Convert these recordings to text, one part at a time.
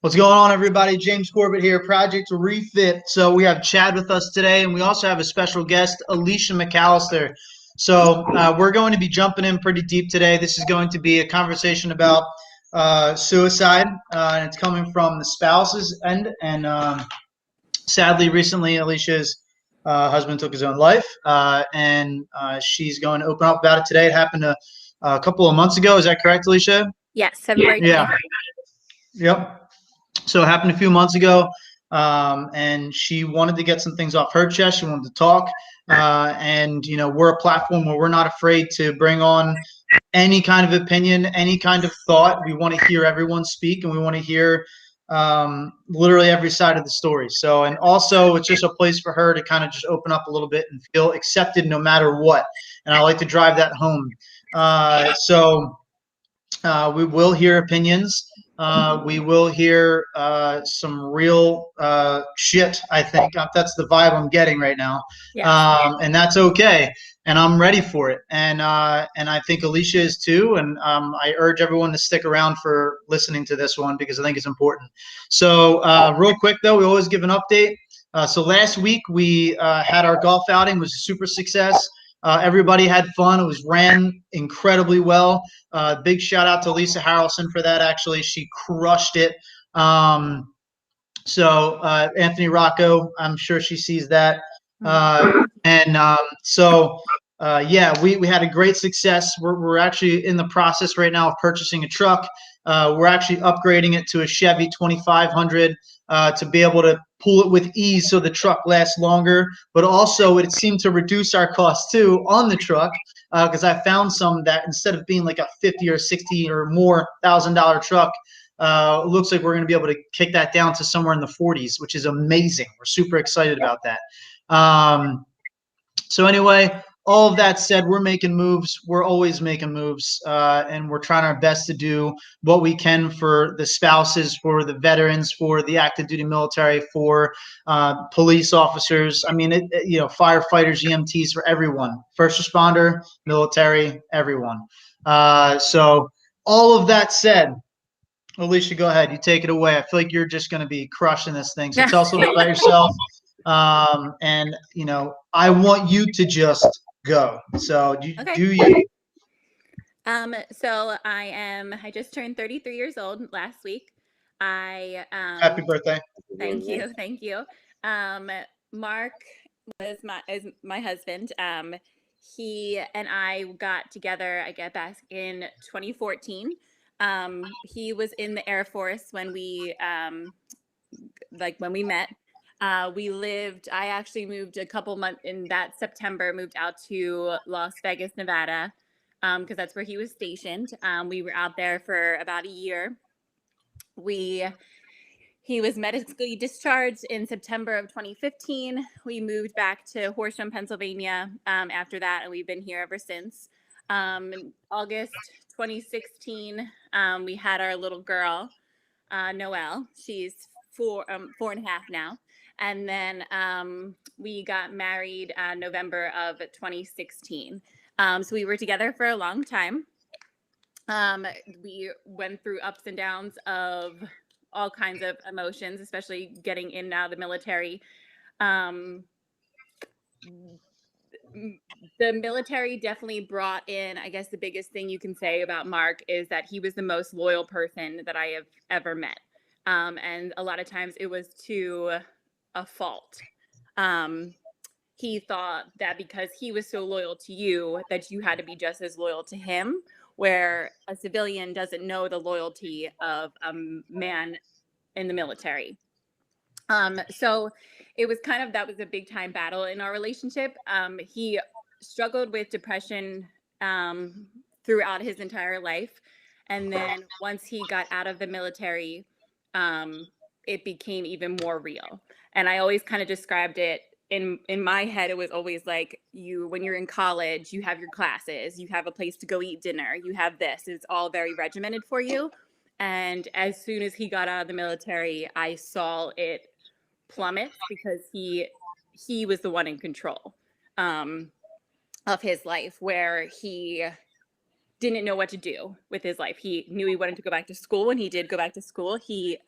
What's going on, everybody? James Corbett here, Project Refit. So we have Chad with us today, and we also have a special guest, Alisha McAllister. So we're going to be jumping in pretty deep today. This is going to be a conversation about suicide, and it's coming from the spouse's end. And sadly, recently, Alicia's husband took his own life, and she's going to open up about it today. It happened a couple of months ago. Is that correct, Alicia? Yes, February 20th. Yeah. Yep. So it happened a few months ago, and she wanted to get some things off her chest. She wanted to talk, and we're a platform where we're not afraid to bring on any kind of opinion, any kind of thought. We want to hear everyone speak, and we want to hear literally every side of the story. So, and also it's just a place for her to kind of just open up a little bit and feel accepted no matter what. And I like to drive that home. We will hear opinions. We will hear some real shit, I think. That's the vibe I'm getting right now. Yes. And that's okay. And I'm ready for it. And I think Alisha is too. And I urge everyone to stick around for listening to this one because I think it's important. So real quick, though, we always give an update. So last week we had our golf outing. It was a super success. Everybody had fun. It was ran incredibly well. Big shout out to Lisa Harrelson for that. Actually, she crushed it. Anthony Rocco, I'm sure she sees that. We had a great success. We're actually in the process right now of purchasing a truck. We're actually upgrading it to a Chevy 2500 to be able to pull it with ease so the truck lasts longer. But also it seemed to reduce our costs too on the truck because I found some that instead of being like a 50 or 60 or more $1,000 truck, it looks like we're going to be able to kick that down to somewhere in the 40s, which is amazing. We're super excited about that. So anyway, all of that said, we're making moves. We're always making moves, and we're trying our best to do what we can for the spouses, for the veterans, for the active duty military, for police officers. I mean, firefighters, EMTs, for everyone, first responder, military, everyone. So all of that said, Alicia, go ahead. You take it away. I feel like you're just going to be crushing this thing. So tell us a little bit about yourself. I want you to just go. So do you? So I just turned 33 years old last week. Happy birthday. Thank you. Mark is my husband. He and I got together, I guess, back in 2014. He was in the Air Force when we met. I actually moved a couple months in that September, moved out to Las Vegas, Nevada, because that's where he was stationed. We were out there for about a year. He was medically discharged in September of 2015. We moved back to Horsham, Pennsylvania after that, and we've been here ever since. In August 2016, we had our little girl, Noelle. She's 4.5 now. And then we got married November of 2016. So we were together for a long time. We went through ups and downs of all kinds of emotions, especially getting in and out of the military. The military definitely brought in, I guess the biggest thing you can say about Mark is that he was the most loyal person that I have ever met. And a lot of times it was to a fault. He thought that because he was so loyal to you, that you had to be just as loyal to him, where a civilian doesn't know the loyalty of a man in the military. So it was that was a big time battle in our relationship. He struggled with depression throughout his entire life. And then once he got out of the military, it became even more real. And I always kind of described it in my head. It was always like when you're in college, you have your classes, you have a place to go eat dinner, you have this. It's all very regimented for you. And as soon as he got out of the military, I saw it plummet because he was the one in control of his life, where he didn't know what to do with his life. He knew he wanted to go back to school, and he did go back to school. He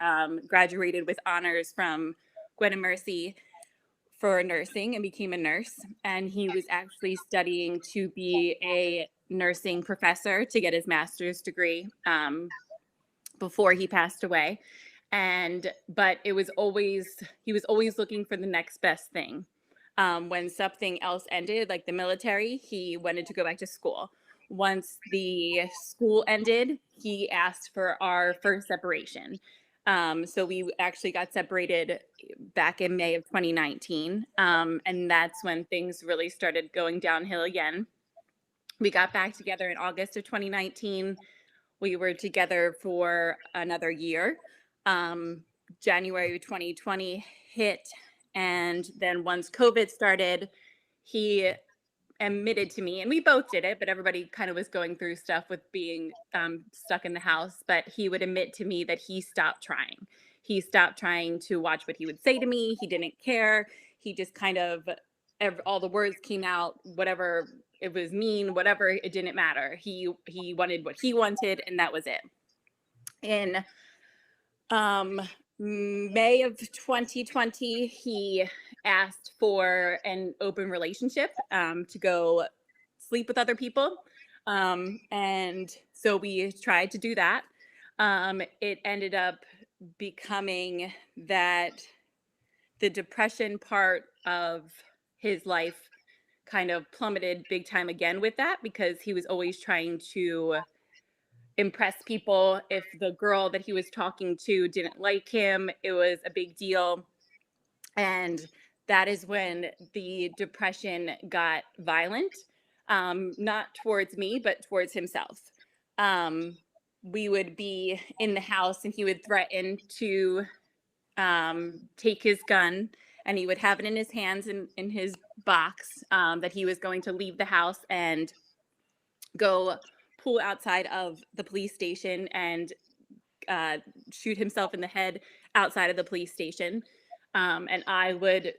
graduated with honors from Gwen Mercy for nursing and became a nurse. And he was actually studying to be a nursing professor to get his master's degree before he passed away. But it was always, he was always looking for the next best thing. When something else ended, like the military, he wanted to go back to school. Once the school ended, he asked for our first separation. So we actually got separated back in May of 2019. And that's when things really started going downhill again. We got back together in August of 2019. We were together for another year. January 2020 hit. And then once COVID started, he admitted to me, and we both did it, but everybody kind of was going through stuff with being stuck in the house. But he would admit to me that he stopped trying. He stopped trying to watch what he would say to me. He didn't care. He just kind of, all the words came out, whatever it was mean, whatever, it didn't matter. He wanted what he wanted, and that was it. In May of 2020, he asked for an open relationship, to go sleep with other people. And so we tried to do that. It ended up becoming that the depression part of his life kind of plummeted big time again with that, because he was always trying to impress people. If the girl that he was talking to didn't like him, it was a big deal. And that is when the depression got violent, not towards me, but towards himself. We would be in the house and he would threaten to take his gun, and he would have it in his hands in his box, that he was going to leave the house and go pull outside of the police station and shoot himself in the head outside of the police station. And I would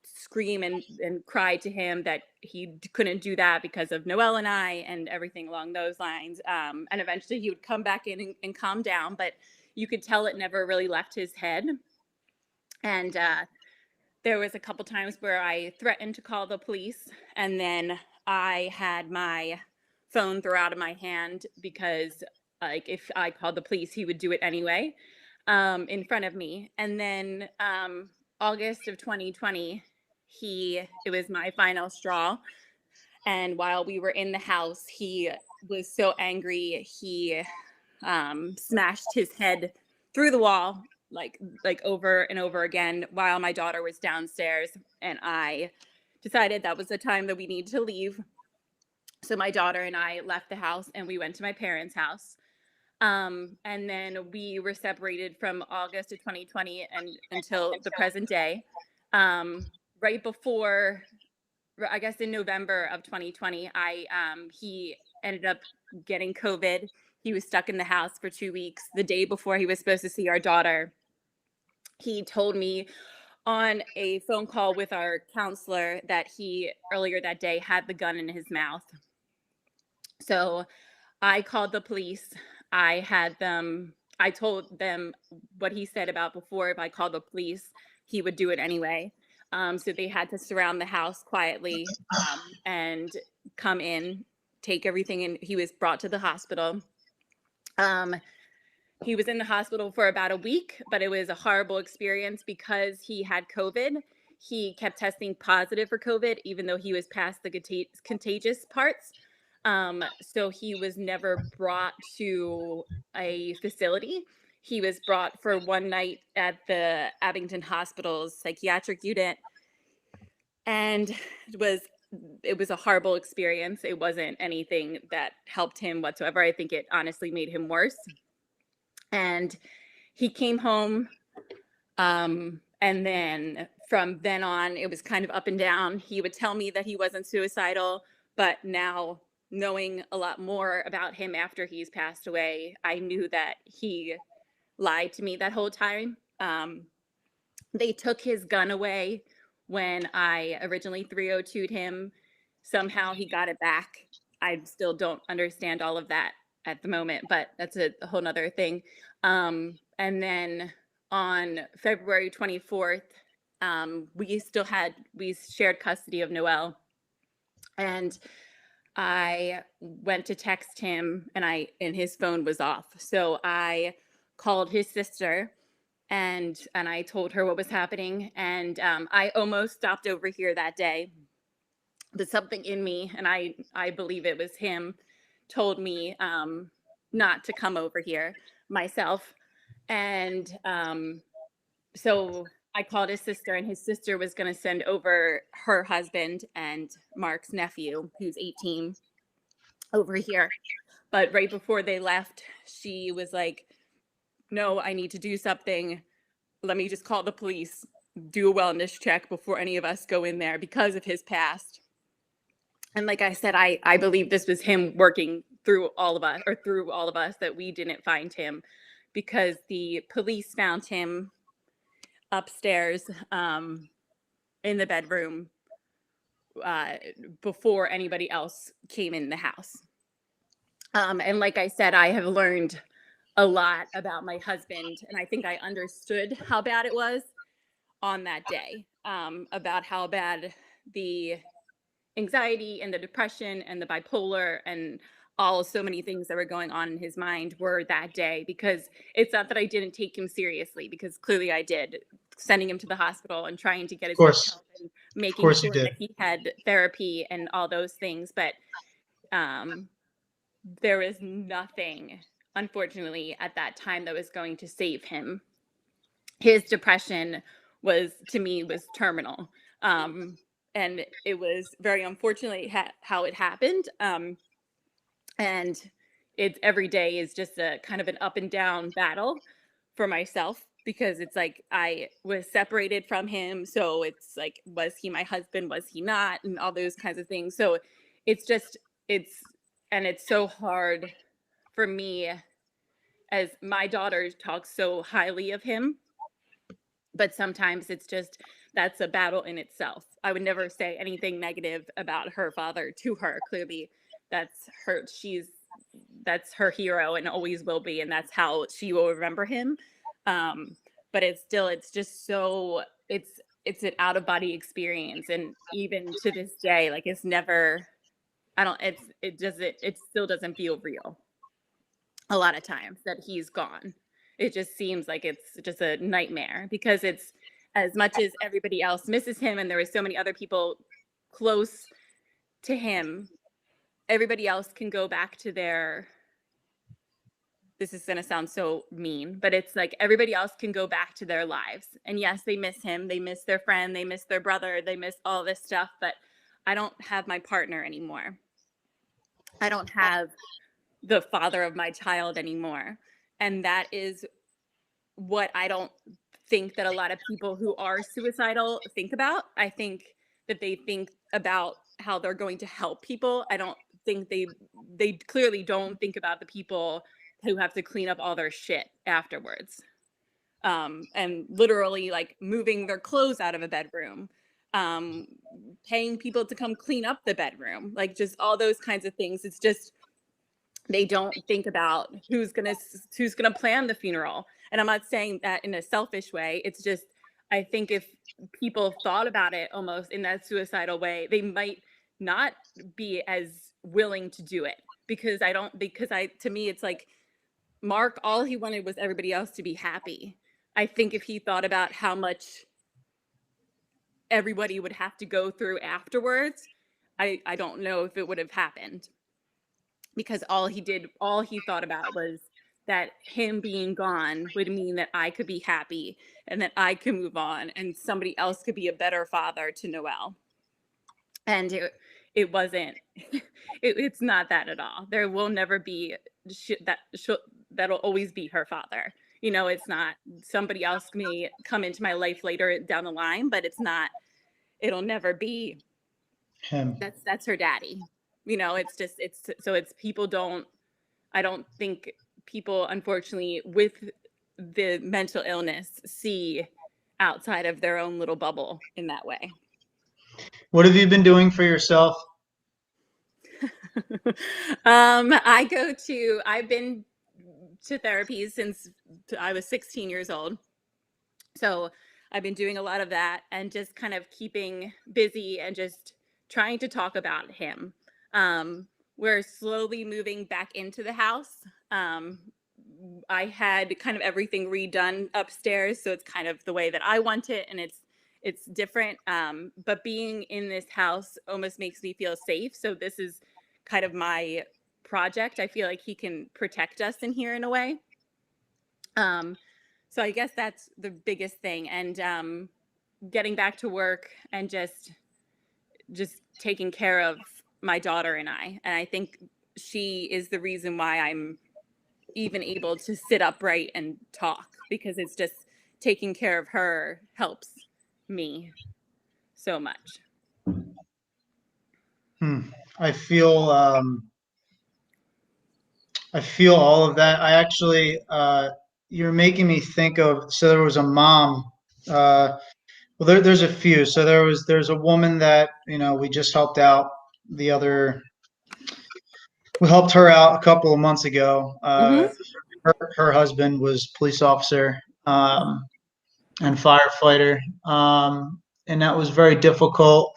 scream and cry to him that he couldn't do that because of Noelle and I and everything along those lines. And eventually he would come back in and calm down, but you could tell it never really left his head. And there was a couple times where I threatened to call the police, and then I had my phone thrown out of my hand, because like if I called the police, he would do it anyway, in front of me. And then August of 2020, it was my final straw. And while we were in the house, he was so angry, he smashed his head through the wall, like over and over again, while my daughter was downstairs. And I decided that was the time that we needed to leave. So my daughter and I left the house and we went to my parents' house. And then we were separated from August of 2020 and until the present day. Right before, I guess in November of 2020, he ended up getting COVID. He was stuck in the house for 2 weeks. The day before he was supposed to see our daughter, he told me on a phone call with our counselor that he earlier that day had the gun in his mouth. So I called the police. I told them what he said about before. If I called the police, he would do it anyway. So they had to surround the house quietly, and come in, take everything, and he was brought to the hospital. He was in the hospital for about a week, but it was a horrible experience because he had COVID. He kept testing positive for COVID, even though he was past the contagious parts. So he was never brought to a facility. He was brought for one night at the Abington Hospital's psychiatric unit, and it was a horrible experience. It wasn't anything that helped him whatsoever. I think it honestly made him worse. And he came home, and then from then on, it was kind of up and down. He would tell me that he wasn't suicidal, but now, knowing a lot more about him after he's passed away, I knew that he lied to me that whole time. They took his gun away when I originally 302'd him. Somehow he got it back. I still don't understand all of that at the moment, but that's a whole nother thing. And then on February 24th, we shared custody of Noel, and I went to text him, and his phone was off. So I called his sister, and I told her what was happening. And I almost stopped over here that day, but something in me, and I believe it was him, told me not to come over here myself. And so I called his sister, and his sister was going to send over her husband and Mark's nephew, who's 18, over here. But right before they left, she was like, no, I need to do something. Let me just call the police, do a wellness check before any of us go in there because of his past. And like I said, I believe this was him working through all of us, that we didn't find him, because the police found him upstairs in the bedroom before anybody else came in the house. And like I said, I have learned a lot about my husband, and I think I understood how bad it was on that day, about how bad the anxiety and the depression and the bipolar and so many things that were going on in his mind were that day. Because it's not that I didn't take him seriously, because clearly I did, sending him to the hospital and trying to get his mental health and making sure that he had therapy and all those things. But there was nothing, unfortunately, at that time that was going to save him. His depression was terminal. And it was very unfortunately how it happened. And it's every day is just a kind of an up and down battle for myself, because it's like I was separated from him. So it's like, was he my husband? Was he not? And all those kinds of things. So it's so hard for me, as my daughter talks so highly of him, but sometimes that's a battle in itself. I would never say anything negative about her father to her. Clearly, that's that's her hero and always will be, and that's how she will remember him. But it's just so it's an out of body experience, and even to this day, like it still doesn't feel real. A lot of times that he's gone, it just seems like it's just a nightmare, because it's, as much as everybody else misses him, and there were so many other people close to him, everybody else can go back to this is going to sound so mean, but it's like everybody else can go back to their lives. And yes, they miss him, they miss their friend, they miss their brother, they miss all this stuff, but I don't have my partner anymore. I don't have the father of my child anymore. And that is what I don't think that a lot of people who are suicidal think about. I think that they think about how they're going to help people. I don't think they clearly don't think about the people who have to clean up all their shit afterwards. And literally like moving their clothes out of a bedroom, paying people to come clean up the bedroom, like just all those kinds of things. It's just, they don't think about who's gonna plan the funeral. And I'm not saying that in a selfish way. It's just, I think if people thought about it almost in that suicidal way, they might not be as willing to do it. Because to me, it's like, Mark, all he wanted was everybody else to be happy. I think if he thought about how much everybody would have to go through afterwards, I don't know if it would have happened. Because all he thought about was that him being gone would mean that I could be happy and that I could move on and somebody else could be a better father to Noel. And it wasn't, it's not that at all. There will never be that'll always be her father. You know, it's not, somebody else may come into my life later down the line, but it'll never be him. That's her daddy. You know, it's I don't think people, unfortunately, with the mental illness, see outside of their own little bubble in that way. What have you been doing for yourself? I've been to therapy since I was 16 years old. So I've been doing a lot of that and just kind of keeping busy and just trying to talk about him. We're slowly moving back into the house. Um, I had kind of everything redone upstairs, so it's kind of the way that I want it, and it's different. But being in this house almost makes me feel safe. So this is kind of my project. I feel like he can protect us in here in a way. Um, so I guess that's the biggest thing, and getting back to work and just taking care of my daughter and I. And I think she is the reason why I'm even able to sit upright and talk, because it's just taking care of her helps me so much. I feel all of that. I actually, you're making me think of. So there was a mom. Well, there's a few. So there's a woman that we just helped out the other. We helped her out a couple of months ago. Mm-hmm. Her husband was police officer and firefighter, and that was very difficult.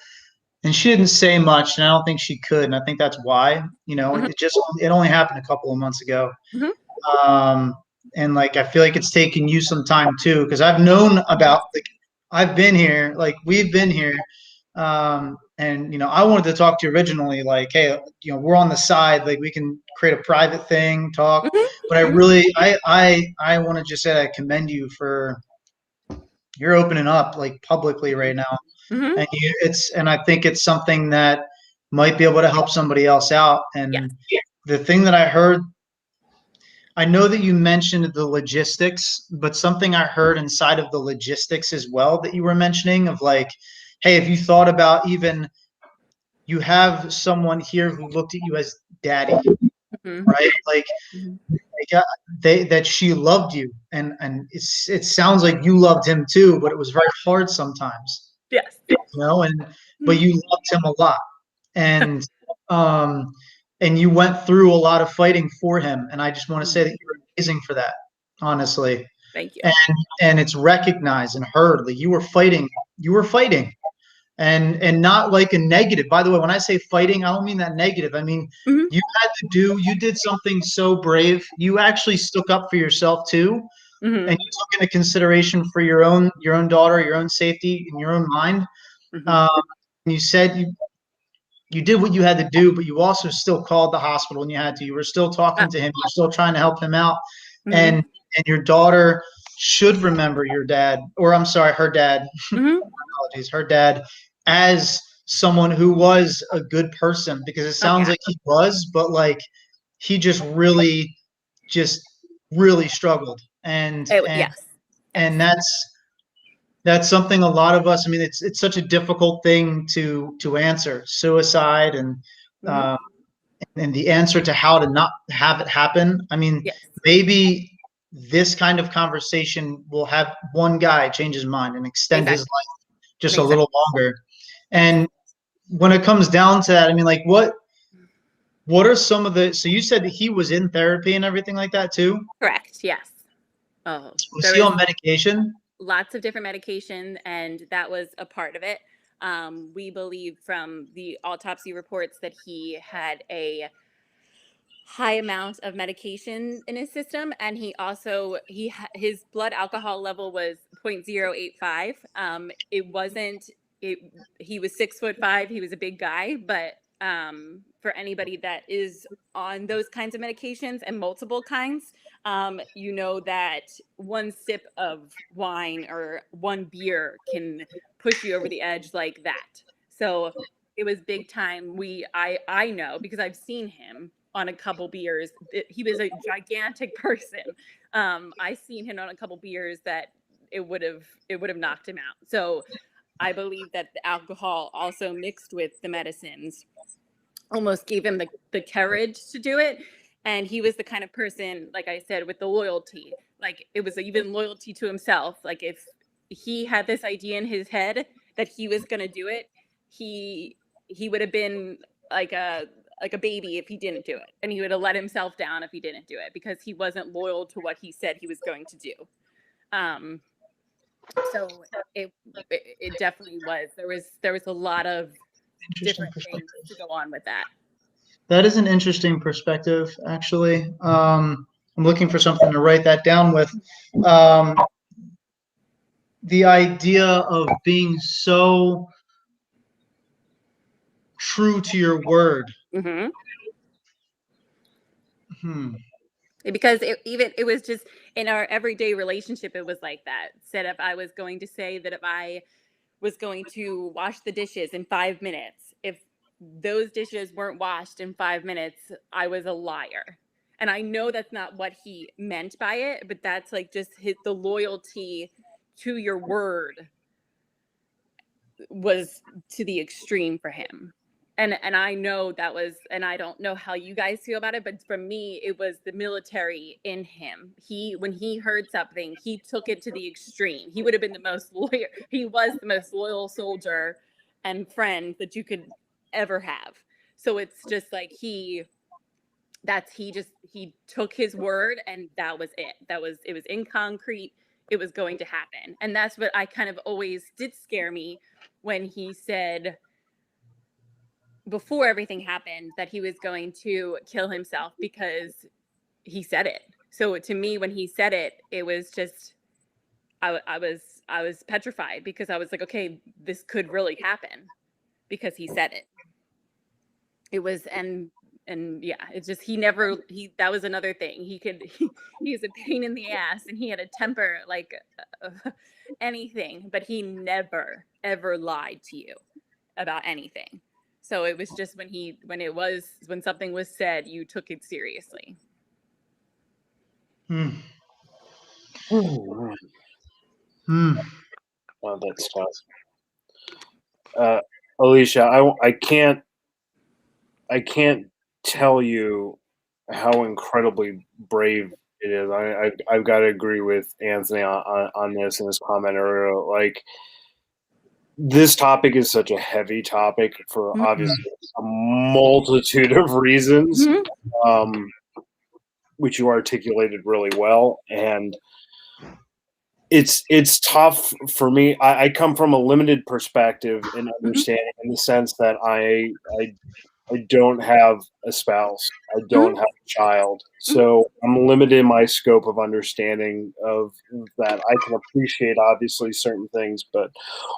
And she didn't say much, and I don't think she could. And I think that's why. Mm-hmm. It only happened a couple of months ago. Mm-hmm. Um, and like I feel like it's taken you some time too, because I've known about I've been here, like we've been here, and I wanted to talk to you originally, like, hey, we're on the side, like we can create a private thing, talk. But I Mm-hmm. really, I want to just say I commend you for you're opening up like publicly right now, Mm-hmm. and I think it's something that might be able to help somebody else out. Yes. And the thing that I heard, I know that you mentioned the logistics, but something I heard inside of the logistics as well that you were mentioning of like, hey, if you thought about even you have someone here who looked at you as daddy, Mm-hmm. right? Like, Mm-hmm. that she loved you, and it sounds like you loved him too, but it was very hard sometimes, Yes. and but you loved him a lot, and um and you went through a lot of fighting for him, and I just want to say that you're amazing for that, honestly. Thank you. And it's recognized and heard that you were fighting, and not like a negative. By the way, when I say fighting, I don't mean that negative. I mean, Mm-hmm. you did something so brave. You actually stuck up for yourself too, Mm-hmm. and you took into consideration for your own daughter, your own safety, and your own mind. Mm-hmm. Um, you said you did what you had to do, but you also still called the hospital when you had to. You were still talking to him. You were still trying to help him out. Mm-hmm. And your daughter should remember your dad, or I'm sorry, her dad. Mm-hmm. Apologies, her dad, as someone who was a good person, because it Oh sounds yeah. like he was, but like he just really struggled. And and Yes. and Yes. that's something a lot of us. I mean, it's such a difficult thing to answer, suicide, Mm-hmm. uh, and the answer to how to not have it happen. I mean, Yes. maybe this kind of conversation will have one guy change his mind and extend his Exactly. life just a Exactly. little longer. Yes. And when it comes down to that, I mean, like what are some of the, so you said that he was in therapy and everything like that too? Correct. Yes. Oh, Was there he was on medication? lots of different medication, and that was a part of it. We believe from the autopsy reports that he had a high amount of medication in his system, and his blood alcohol level was 0.085. It wasn't it He was 6'5", he was a big guy, but for anybody that is on those kinds of medications and multiple kinds, that one sip of wine or one beer can push you over the edge like that. So it was big time. I know, because I've seen him on a couple beers. He was a gigantic person. I seen him on a couple beers that it would have knocked him out. So I believe that the alcohol also mixed with the medicines almost gave him the courage to do it. And he was the kind of person, like I said, with the loyalty. Like, it was even loyalty to himself. Like, if he had this idea in his head that he was going to do it, he would have been like like a baby if he didn't do it, and he would have let himself down if he didn't do it because he wasn't loyal to what he said he was going to do. So it definitely was. There was a lot of different things to go on with that. That is an interesting perspective, actually. I'm looking for something to write that down with. The idea of being so true to your word. Mm-hmm. Hmm. Because it was just in our everyday relationship, it was like that. Said if I was going to say that if I was going to wash the dishes in 5 minutes, if those dishes weren't washed in 5 minutes, I was a liar. And I know that's not what he meant by it, but that's like just the loyalty to your word was to the extreme for him. And I know that was, and I don't know how you guys feel about it, but for me, it was the military in him. When he heard something, he took it to the extreme. He would have been the most loyal. He was the most loyal soldier and friend that you could ever have. So it's just like he took his word, and that was it. It was in concrete. It was going to happen. And that's what I kind of always did scare me when he said, before everything happened, that he was going to kill himself because he said it. So to me, when he said it, it was just, I was petrified because I was like, okay, this could really happen because he said it. It was, and yeah, it's just, that was another thing. He was a pain in the ass, and he had a temper like anything, but he never, ever lied to you about anything. So it was just when something was said, you took it seriously. Hmm. Oh, Hmm. that's tough. Alisha, I can't tell you how incredibly brave it is. I've got to agree with Anthony on this in his comment earlier. Like, this topic is such a heavy topic for obviously a multitude of reasons, which you articulated really well. And it's tough for me. I come from a limited perspective and understanding in the sense that I don't have a spouse. I don't have a child. So I'm limited in my scope of understanding of that. I can appreciate obviously certain things, but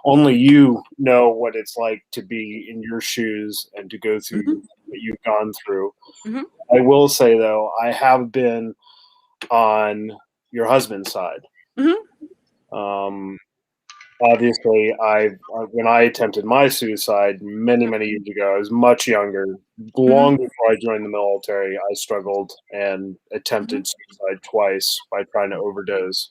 only you know what it's like to be in your shoes and to go through what you've gone through. I will say though, I have been on your husband's side. Obviously, when I attempted my suicide many years ago, I was much younger. Long before I joined the military, I struggled and attempted suicide twice by trying to overdose.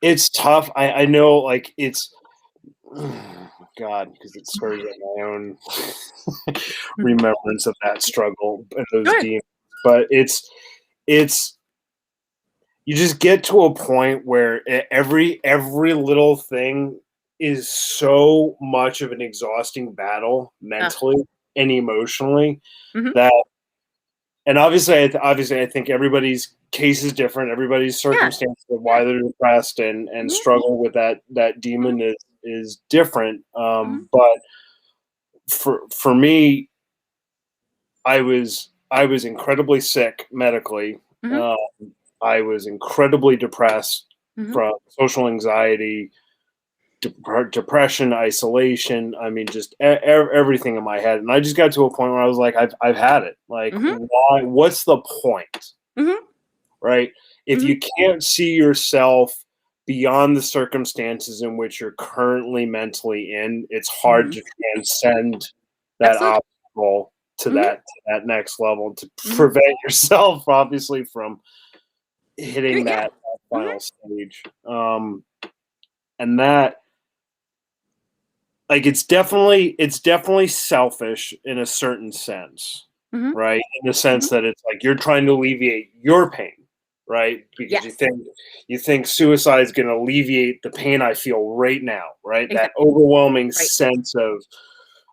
It's tough. I know, like, it's God, because it spurs at my own remembrance of that struggle and those demons. But it's you just get to a point where every little thing is so much of an exhausting battle mentally and emotionally that, and obviously I think everybody's case is different. Everybody's circumstances of why they're depressed and struggle with that demon is different. But for me, I was incredibly sick medically. I was incredibly depressed from social anxiety, depression, isolation. I mean, just everything in my head. And I just got to a point where I was like, I've had it. Like, why? What's the point? Right? If you can't see yourself beyond the circumstances in which you're currently mentally in, it's hard to transcend that obstacle to that next level, to prevent yourself, obviously, from hitting that final stage. And that, like, it's definitely selfish in a certain sense, right? In the sense that it's like you're trying to alleviate your pain, right? Because Yes. you think suicide is going to alleviate the pain I feel right now, right? Exactly. That overwhelming Right. sense of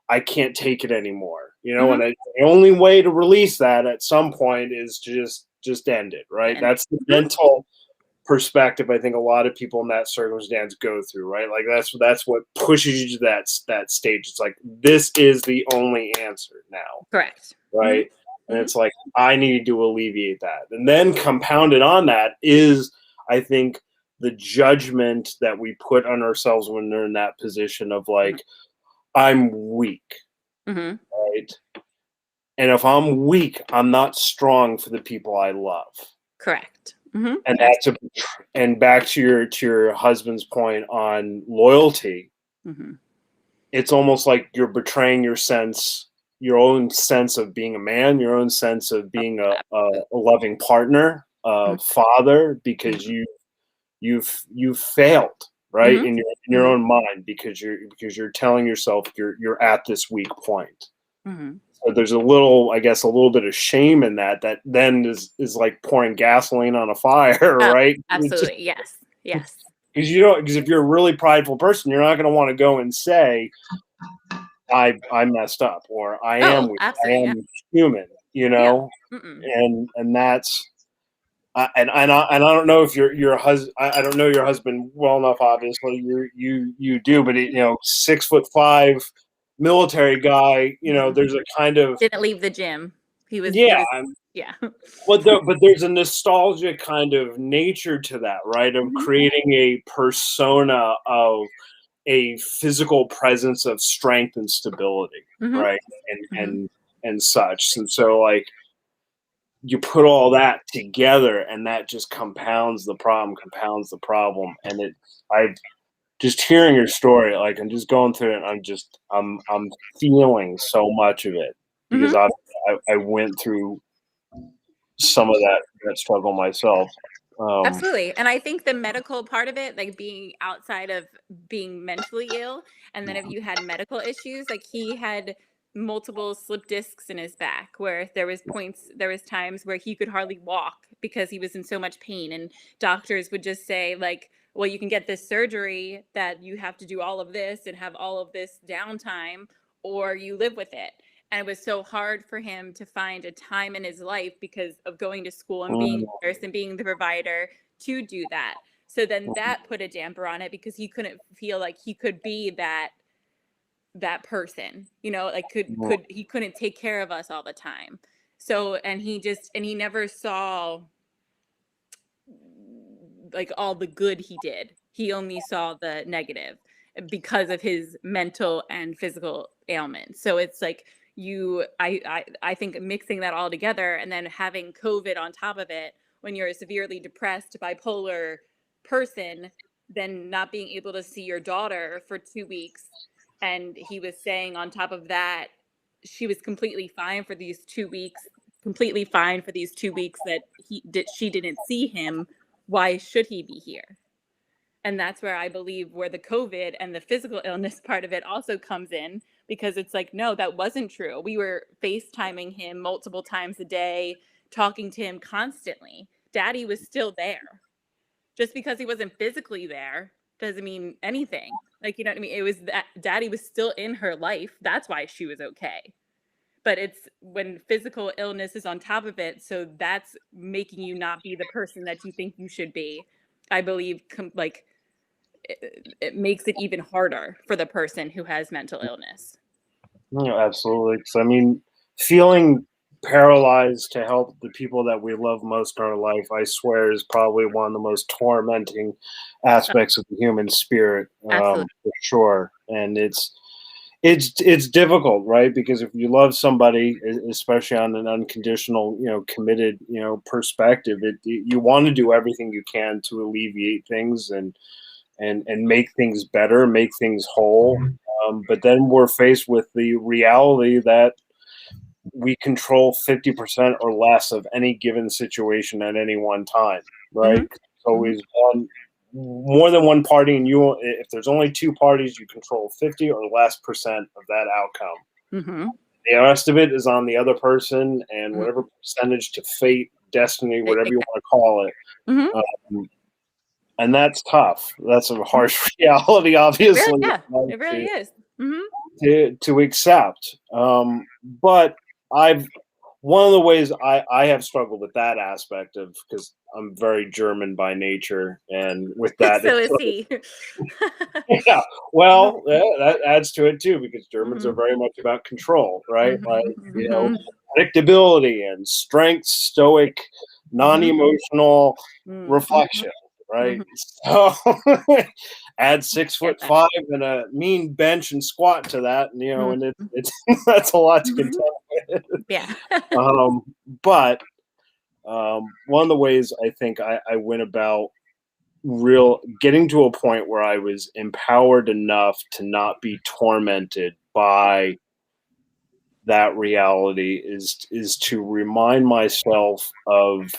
I can't take it anymore, and the only way to release that at some point is to just end it, right? That's the mental perspective I think a lot of people in that circumstance go through, right? Like that's what pushes you to that stage. It's like, this is the only answer now. Correct. Right. And it's like, I need to alleviate that. And then compounded on that is, I think, the judgment that we put on ourselves when they're in that position of like, I'm weak. Right. And if I'm weak, I'm not strong for the people I love. Correct. And that's and back to your husband's point on loyalty. It's almost like you're betraying your own sense of being a man, your own sense of being a loving partner, a father, because you've failed, right, in your own mind, because you're telling yourself you're at this weak point. So there's a little bit of shame in that then is like pouring gasoline on a fire, right? Absolutely. Yes. Because if you're a really prideful person, you're not going to want to go and say, I messed up, or I am weak, I am human, and that's and I don't know if your husband, I don't know your husband well enough. Obviously, you do, but 6'5" military guy, there's a kind of didn't leave the gym. He was But there's a nostalgic kind of nature to that, right? Of creating a persona of a physical presence of strength and stability, right? And such. And so like you put all that together and that just compounds the problem. And I just hearing your story, like I'm just going through it, I'm feeling so much of it because I went through some of that struggle myself. Absolutely. And I think the medical part of it, like being outside of being mentally ill, and then if you had medical issues, like he had multiple slip discs in his back where there was times where he could hardly walk because he was in so much pain, and doctors would just say like, well, you can get this surgery that you have to do all of this and have all of this downtime, or you live with it. And it was so hard for him to find a time in his life because of going to school and being a nurse and being the provider to do that. So then that put a damper on it because he couldn't feel like he could be that person, like he couldn't take care of us all the time. So, and he never saw like all the good he did. He only saw the negative because of his mental and physical ailments. So it's like, I think mixing that all together and then having COVID on top of it, when you're a severely depressed bipolar person, then not being able to see your daughter for 2 weeks. And he was saying on top of that, she was completely fine for these 2 weeks, that she didn't see him. Why should he be here? And that's where I believe where the COVID and the physical illness part of it also comes in, because it's like, no, that wasn't true. We were FaceTiming him multiple times a day, talking to him constantly. Daddy was still there. Just because he wasn't physically there doesn't mean anything. Like, you know what I mean? It was that Daddy was still in her life. That's why she was okay. But it's when physical illness is on top of it, so that's making you not be the person that you think you should be. I believe it makes it even harder for the person who has mental illness. Absolutely. Because I mean, feeling paralyzed to help the people that we love most in our life, I swear, is probably one of the most tormenting aspects of the human spirit, for sure. And it's difficult, right? Because if you love somebody, especially on an unconditional, committed, perspective, you want to do everything you can to alleviate things and make things better, make things whole. But then we're faced with the reality that we control 50% or less of any given situation at any one time, right? It's always more than one party, and if there's only two parties, you control 50 or less percent of that outcome. The rest of it is on the other person, and whatever percentage to fate destiny, whatever you want to call it. And that's tough. That's a harsh reality, obviously. Yeah, it really is. To accept. But one of the ways I have struggled with that aspect of, because I'm very German by nature, and with that, so is he. Yeah, well, that adds to it too, because Germans are very much about control, right? Like, predictability and strength, stoic, non-emotional reflection, right? So add 6'5" and a mean bench and squat to that, and and it's that's a lot to contend with. Yeah. But one of the ways I think I went about getting to a point where I was empowered enough to not be tormented by that reality is to remind myself of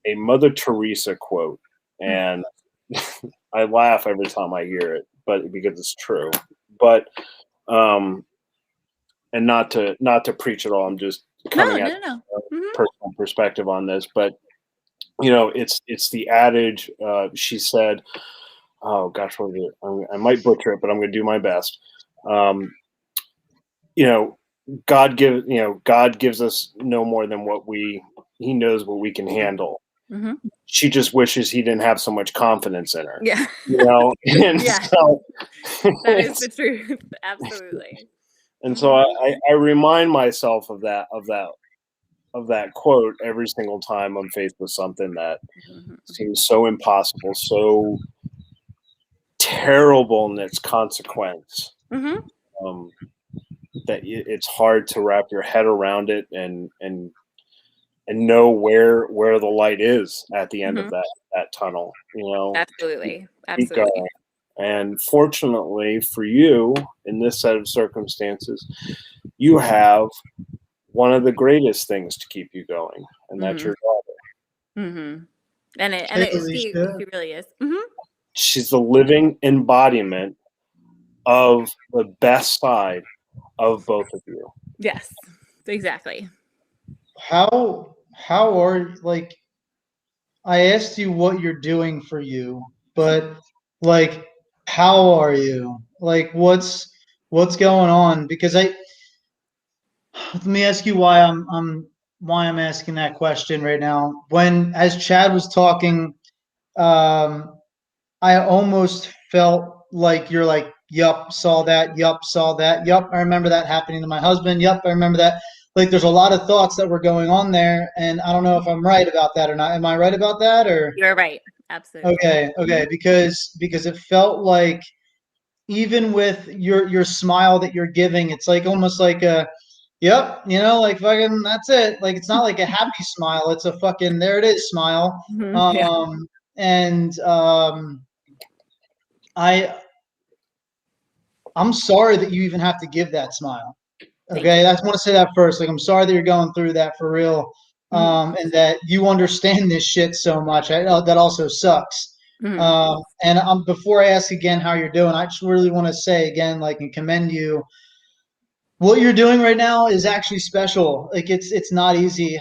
a Mother Teresa quote. And I laugh every time I hear it, but because it's true. But and not to preach at all, I'm just coming at personal perspective on this, but it's the adage. She said, "Oh gosh, what was it? I might butcher it, but I'm going to do my best." God gives us no more than He knows what we can handle. She just wishes He didn't have so much confidence in her. Yeah. And so, that is the truth. Absolutely. And so I remind myself of that quote every single time I'm faced with something that seems so impossible, so terrible in its consequence, that it's hard to wrap your head around it and know where the light is at the end of that tunnel. Absolutely. Keep going. And fortunately for you, in this set of circumstances, you have one of the greatest things to keep you going, and that's your daughter. She really is. She's the living embodiment of the best side of both of you. Yes, exactly. How are, like, I asked you what you're doing for you, but like, how are you? Like, what's going on? Because let me ask you why I'm asking that question right now. As Chad was talking, I almost felt like you're like, yup, saw that, yup, saw that, yup, I remember that happening to my husband, yup, I remember that. Like, there's a lot of thoughts that were going on there, and I don't know if I'm right about that or not. Am I right about that, or? You're right. Absolutely. Okay, because it felt like, even with your smile that you're giving, it's like almost like a, yep, like fucking, that's it. Like, it's not like a happy smile, it's a fucking, there it is smile. I'm sorry that you even have to give that smile. Okay, I just want to say that first. Like, I'm sorry that you're going through that for real, and that you understand this shit so much. That also sucks. And before I ask again how you're doing, I just really want to say again, like, and commend you. What you're doing right now is actually special. Like, it's not easy.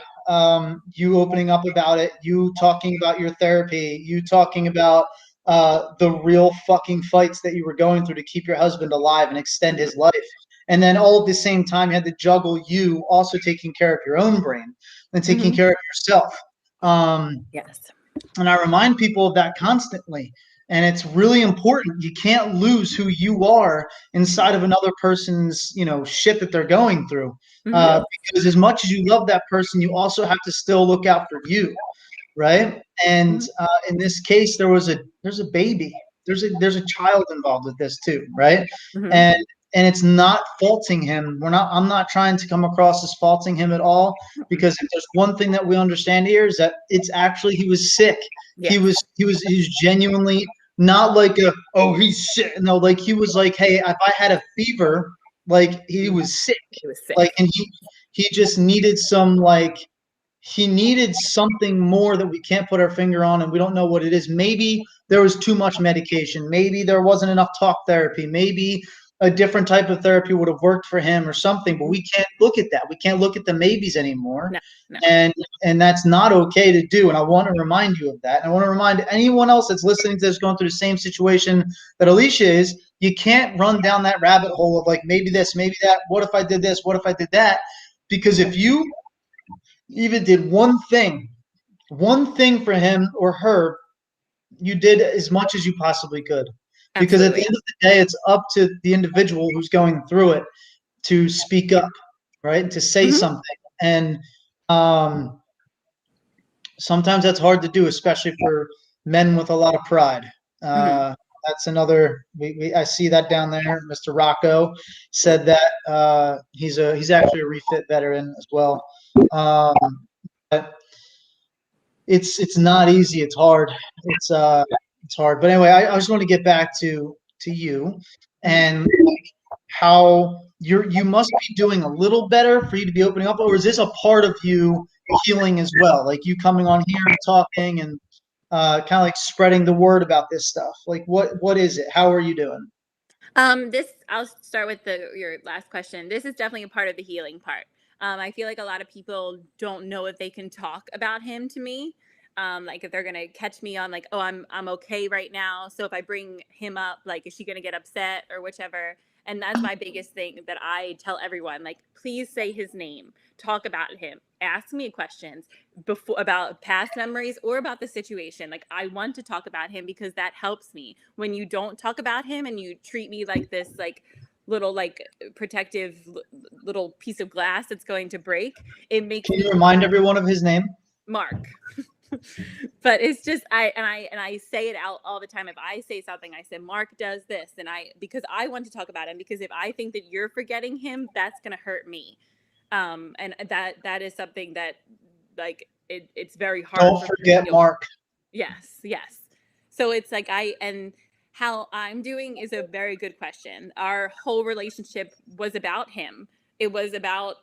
You opening up about it, you talking about your therapy, you talking about the real fucking fights that you were going through to keep your husband alive and extend his life. And then all at the same time, you had to juggle you also taking care of your own brain and taking care of yourself. Yes. And I remind people of that constantly. And it's really important. You can't lose who you are inside of another person's, shit that they're going through. Because as much as you love that person, you also have to still look out for you, right? And in this case, there's a baby. There's a child involved with this too, right? And it's not faulting him. I'm not trying to come across as faulting him at all, because if there's one thing that we understand here is that it's actually, he was sick. Yeah. He was genuinely not like he's sick. No, like, he was like, hey, if I had a fever, like, he was sick. He was sick. Like, and he just needed he needed something more that we can't put our finger on, and we don't know what it is. Maybe there was too much medication. Maybe there wasn't enough talk therapy. Maybe a different type of therapy would have worked for him or something, but we can't look at that. We can't look at the maybes anymore. No. And that's not okay to do. And I want to remind you of that. And I want to remind anyone else that's listening to this, going through the same situation that Alisha is. You can't run down that rabbit hole of like, maybe this, maybe that. What if I did this? What if I did that? Because if you even did one thing for him or her, you did as much as you possibly could. Because Absolutely. at the end of the day, it's up to the individual who's going through it to speak up, right? To say something. And sometimes that's hard to do, especially for men with a lot of pride. That's another. I see that down there. Mr. Rocco said that he's actually a Refit veteran as well. But it's not easy. It's hard. It's hard. But anyway, I just want to get back to you and how you must be doing a little better for you to be opening up, or is this a part of you healing as well? Like you coming on here and talking and kind of like spreading the word about this stuff. Like what is it? How are you doing? I'll start with your last question. This is definitely a part of the healing part. I feel like a lot of people don't know if they can talk about him to me. Like if they're gonna catch me on like, oh, I'm okay right now. So if I bring him up, like, is she gonna get upset or whichever? And that's my biggest thing that I tell everyone. Like, please say his name, talk about him, ask me questions before about past memories or about the situation. Like, I want to talk about him because that helps me. When you don't talk about him and you treat me like this, like little like protective little piece of glass that's going to break, it makes Can you remind everyone of his name? Mark. But it's just I say it out all the time. If I say something, I say Mark does this, and because I want to talk about him, because if I think that you're forgetting him, that's gonna hurt me. And that is something that like it's very hard. Don't forget Mark. Yes. So it's like and how I'm doing is a very good question. Our whole relationship was about him. It was about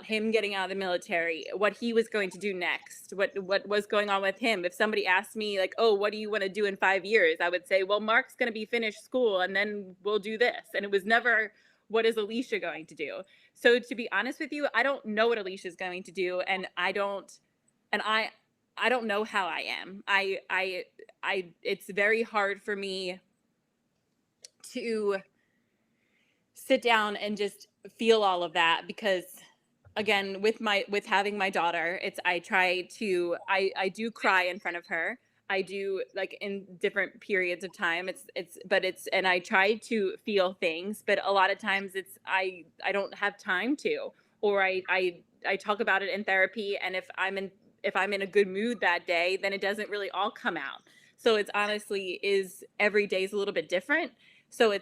him getting out of the military, what he was going to do next, what was going on with him. If somebody asked me like, oh, what do you want to do in 5 years? I would say, well, Mark's going to be finished school and then we'll do this. And it was never, what is Alisha going to do? So to be honest with you, I don't know what Alisha is going to do. And I don't know how I am. It's very hard for me to sit down and just feel all of that because again, with having my daughter, I do cry in front of her. I do like in different periods of time. And I try to feel things, but a lot of times I don't have time to, or I talk about it in therapy. And if I'm in a good mood that day, then it doesn't really all come out. So it's honestly every day is a little bit different. So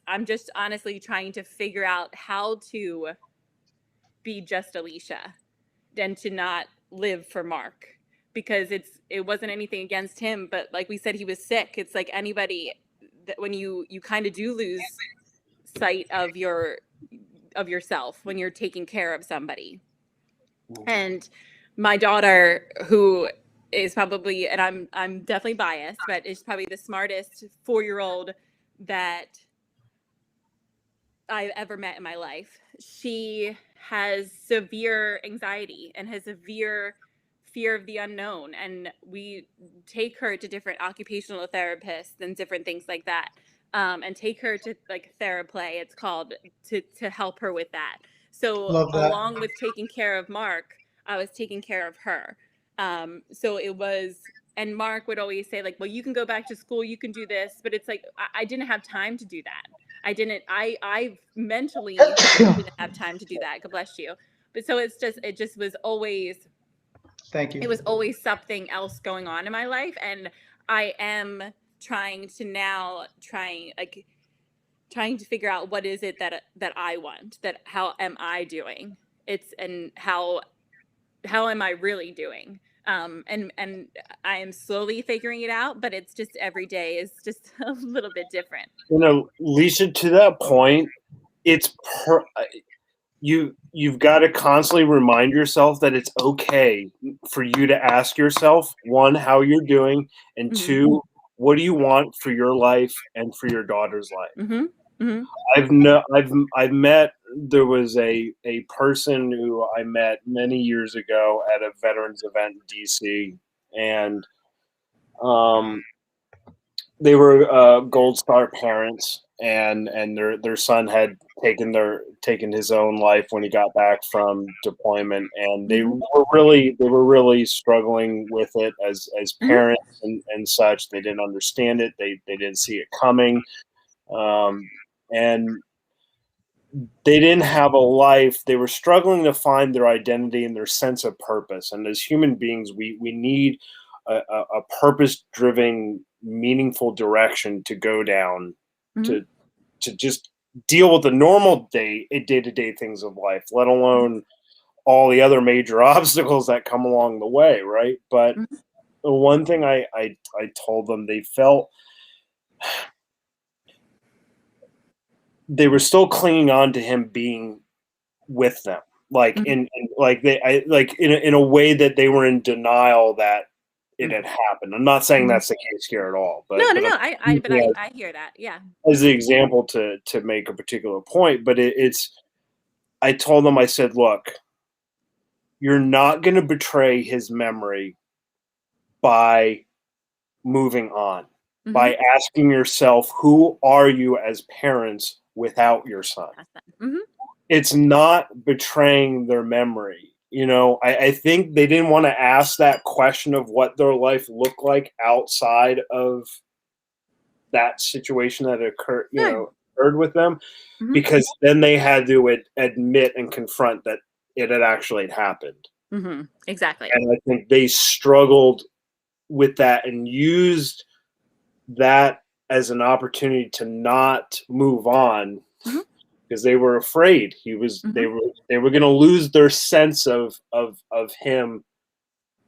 I'm just honestly trying to figure out how to be just Alisha than to not live for Mark, because it wasn't anything against him, but like we said, he was sick. It's like anybody that when you kind of do lose sight of yourself when you're taking care of somebody. And my daughter, who is probably, and I'm definitely biased, but is probably the smartest 4-year-old that I've ever met in my life. She has severe anxiety and has severe fear of the unknown. And we take her to different occupational therapists and different things like that. And take her to like TheraPlay, it's called, to help her with that. So along with taking care of Mark, I was taking care of her. So it was, and Mark would always say like, well, you can go back to school, you can do this, but it's like, I didn't have time to do that. I mentally didn't have time to do that. God bless you. But so it just was always, thank you. It was always something else going on in my life. And I am trying to figure out what is it that I want, how am I doing? And how am I really doing? And I am slowly figuring it out, but it's just every day is just a little bit different. Lisa, to that point, you've got to constantly remind yourself that it's okay for you to ask yourself, one, how you're doing, and two, what do you want for your life and for your daughter's life? I've met. There was a person who I met many years ago at a veterans event in DC, and they were Gold Star parents, and their son had taken his own life when he got back from deployment, and they were really struggling with it as parents and such. They didn't understand it. They didn't see it coming, and they didn't have a life. They were struggling to find their identity and their sense of purpose. And as human beings, we need a purpose-driven, meaningful direction to go down to just deal with the normal day-to-day things of life, let alone all the other major obstacles that come along the way, right? But the one thing I told them, they felt they were still clinging on to him being with them, like in a way that they were in denial that it had happened. I'm not saying that's the case here at all, but no. I hear that. Yeah. As the example to make a particular point, but I told them, I said, look, you're not going to betray his memory by moving on, by asking yourself, who are you as parents without your son? It's not betraying their memory. You know, I think they didn't want to ask that question of what their life looked like outside of that situation that occurred with them, because then they had to admit and confront that it had actually happened. Exactly. And I think they struggled with that and used that as an opportunity to not move on, because they were afraid they were going to lose their sense of him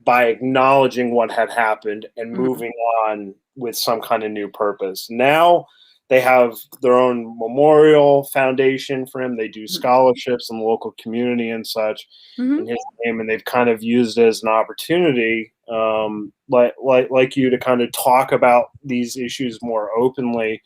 by acknowledging what had happened and moving on with some kind of new purpose. Now they have their own memorial foundation for him. They do scholarships in the local community and such in his name, and they've kind of used it as an opportunity, like you, to kind of talk about these issues more openly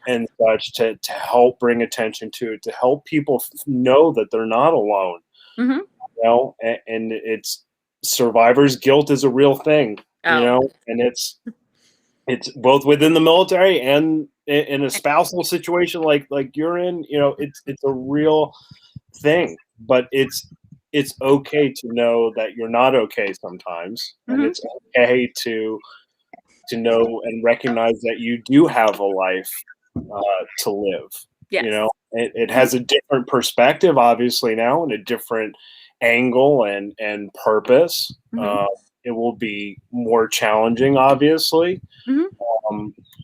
and such, to help bring attention to it, to help people know that they're not alone. You know, and it's survivor's guilt is a real thing, you know, and it's both within the military and in a spousal situation like you're in. You know, it's a real thing, but it's okay to know that you're not okay sometimes, and it's okay to know and recognize that you do have a life to live. You know, it has a different perspective, obviously, now, and a different angle and purpose. It will be more challenging, obviously.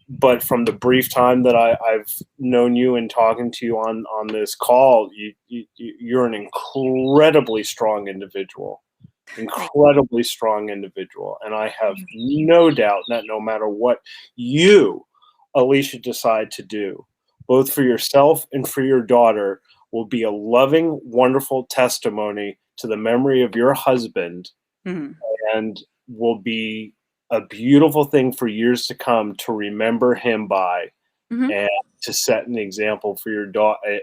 But from the brief time that I've known you and talking to you on this call, you're an incredibly strong individual. And I have no doubt that no matter what you, Alisha, decide to do, both for yourself and for your daughter, will be a loving, wonderful testimony to the memory of your husband, and will be a beautiful thing for years to come to remember him by, and to set an example for your daughter.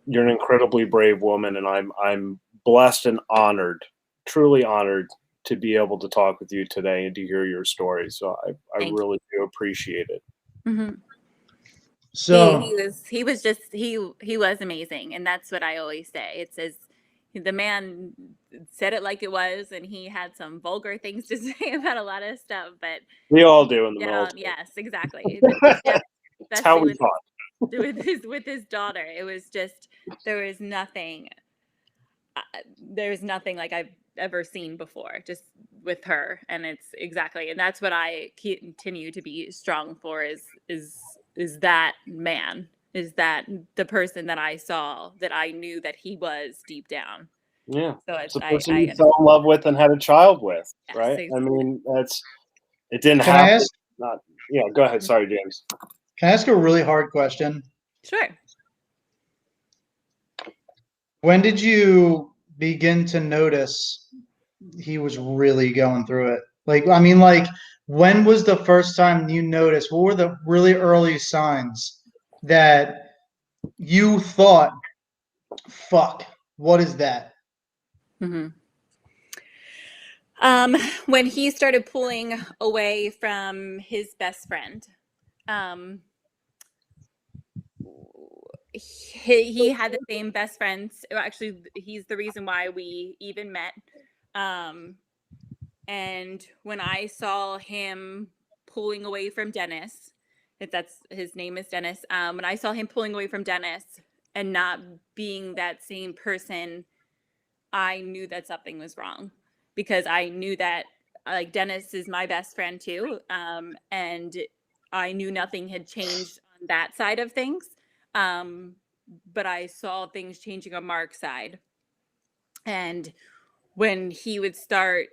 You're an incredibly brave woman, and I'm blessed and honored, truly honored, to be able to talk with you today and to hear your story. So I really do appreciate it. So he was amazing, and that's what I always say. It says the man said it like it was, and he had some vulgar things to say about a lot of stuff, but we all do in the military. Yes, exactly. That's how we talk. With his daughter, it was just, there was nothing like I've ever seen before, just with her. And it's exactly, and that's what I continue to be strong for, is that man, is that the person that I saw, that I knew that he was deep down. Yeah. So it's the person you fell in love with and had a child with, right? Exactly. I mean, it didn't happen. Go ahead. Sorry, James. Can I ask a really hard question? Sure. When did you begin to notice he was really going through it? When was the first time you noticed? What were the really early signs that you thought, fuck, what is that? Mm-hmm. When he started pulling away from his best friend, he had the same best friends. Actually, he's the reason why we even met. And when I saw him pulling away from Dennis, if that's his name is Dennis, when I saw him pulling away from Dennis and not being that same person, I knew that something was wrong, because I knew that like Dennis is my best friend too. And I knew nothing had changed on that side of things. But I saw things changing on Mark's side. And when he would start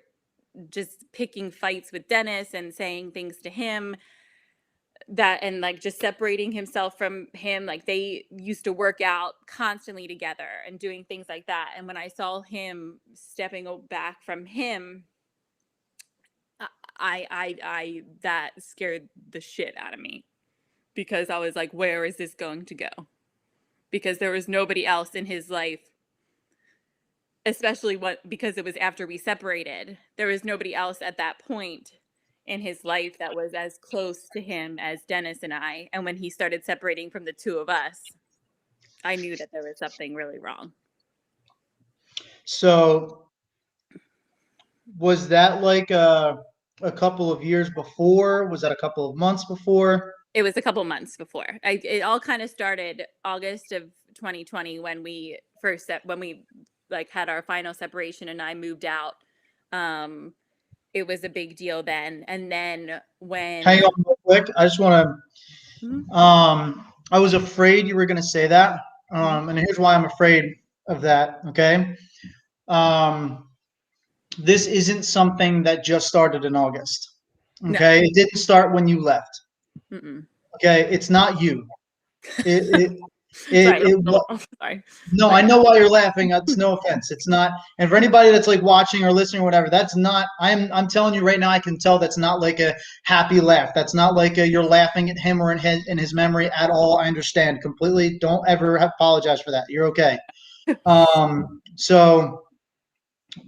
just picking fights with Dennis and saying things to him, that, and like just separating himself from him, like they used to work out constantly together and doing things like that. And when I saw him stepping back from him, I that scared the shit out of me, because I was like, where is this going to go? Because there was nobody else in his life, especially because it was after we separated. There was nobody else at that point in his life that was as close to him as Dennis and I. And when he started separating from the two of us, I knew that there was something really wrong. So was that like a couple of years before? Was that a couple of months before? It was a couple months before. It all kind of started August of 2020 when we like had our final separation and I moved out. It was a big deal then. And then when Hang on real quick. I just want to. mm-hmm. I was afraid you were going to say that, Mm-hmm. and here's why I'm afraid of that. Okay. This isn't something that just started in August. No. Okay, it didn't start when you left. Mm-mm. Okay, it's not you. It Sorry. Sorry. No, I know why you're laughing. That's no offense. It's not. And for anybody that's like watching or listening or whatever, that's not. I'm telling you right now. I can tell that's not like a happy laugh. That's not like you're laughing at him or in his memory at all. I understand completely. Don't ever apologize for that. You're okay. So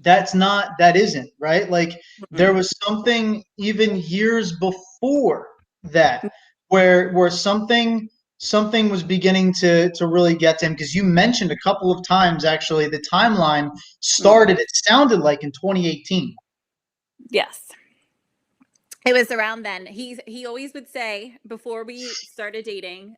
that isn't right. Like there Mm-mm. was something even years before that where something was beginning to really get to him, because you mentioned a couple of times actually the timeline started, it sounded like, in 2018. Yes. It was around then. He always would say, before we started dating,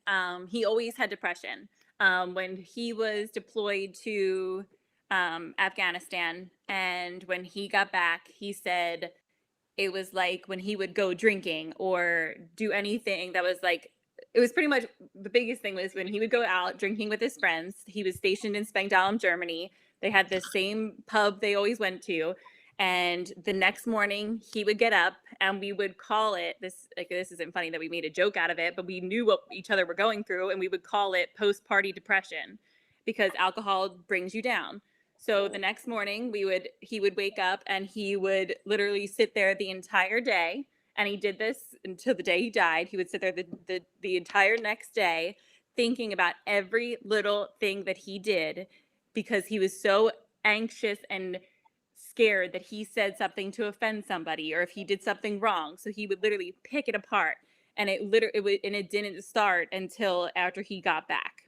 he always had depression. When he was deployed to Afghanistan, and when he got back, he said it was like when he would go drinking or do anything that was like, it was pretty much, the biggest thing was when he would go out drinking with his friends. He was stationed in Spangdahlem, Germany. They had the same pub they always went to. And the next morning he would get up and we would call it this, like, this isn't funny that we made a joke out of it, but we knew what each other were going through, and we would call it post-party depression, because alcohol brings you down. So the next morning he would wake up and he would literally sit there the entire day. And he did this until the day he died. He would sit there the entire next day thinking about every little thing that he did, because he was so anxious and scared that he said something to offend somebody, or if he did something wrong. So he would literally pick it apart, and it didn't start until after he got back.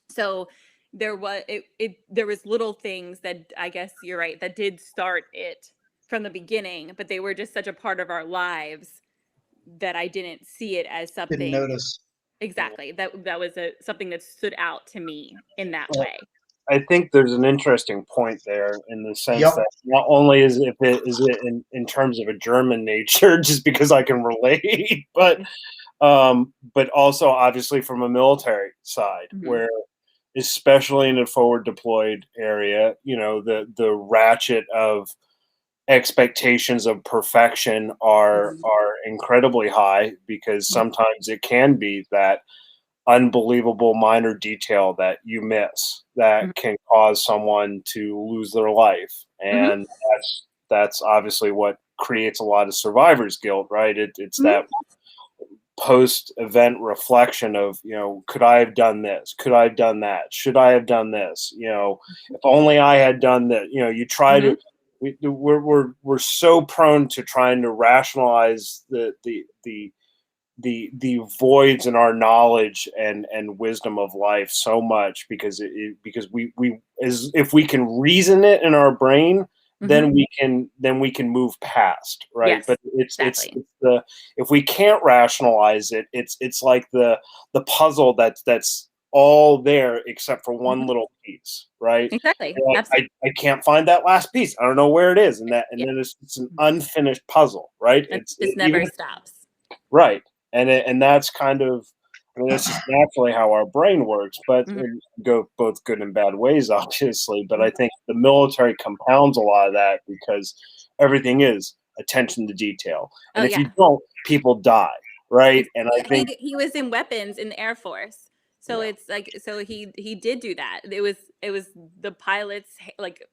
So there was little things that, I guess you're right, that did start it from the beginning, but they were just such a part of our lives that I didn't see it as Didn't something. notice. Exactly. That was something that stood out to me in that way. I think there's an interesting point there, in the sense Yep. that not only is it in terms of a German nature, just because I can relate, but also obviously from a military side, Mm-hmm. where, especially in a forward deployed area, the ratchet of expectations of perfection are incredibly high, because sometimes it can be that unbelievable minor detail that you miss that can cause someone to lose their life. And that's obviously what creates a lot of survivor's guilt, right? It's that post-event reflection of, could I have done this? Could I have done that? Should I have done this? If only I had done that. You try to. We're so prone to trying to rationalize the voids in our knowledge and wisdom of life so much because we as if we can reason it in our brain, then we can move past, right? Yes, but it's exactly. the if we can't rationalize it, it's like the puzzle that's all there except for one little piece, right? Exactly. I can't find that last piece. I don't know where it is, and then it's an unfinished puzzle, right? It just never stops. Right. And that's kind of, that's just naturally how our brain works, but go both good and bad ways, obviously. But I think the military compounds a lot of that because everything is attention to detail. And if you don't, people die, right? And I think he was in weapons in the Air Force. So it's like, so he did do that. It was the pilots, like,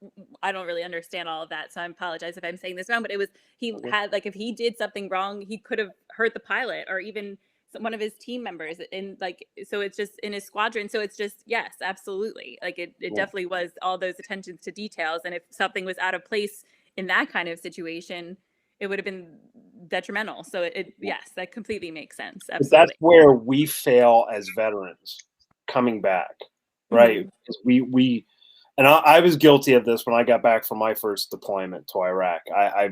I don't really understand all of that, so I apologize if I'm saying this wrong, but it was, he had, like, if he did something wrong, he could have hurt the pilot or even one of his team members, and like, so it's just in his squadron. So it's just, yes, absolutely. Like it definitely was all those attentions to details. And if something was out of place in that kind of situation, it would have been detrimental. So yes, that completely makes sense. Absolutely. That's where we fail as veterans coming back, right? Because we and I was guilty of this when I got back from my first deployment to Iraq. I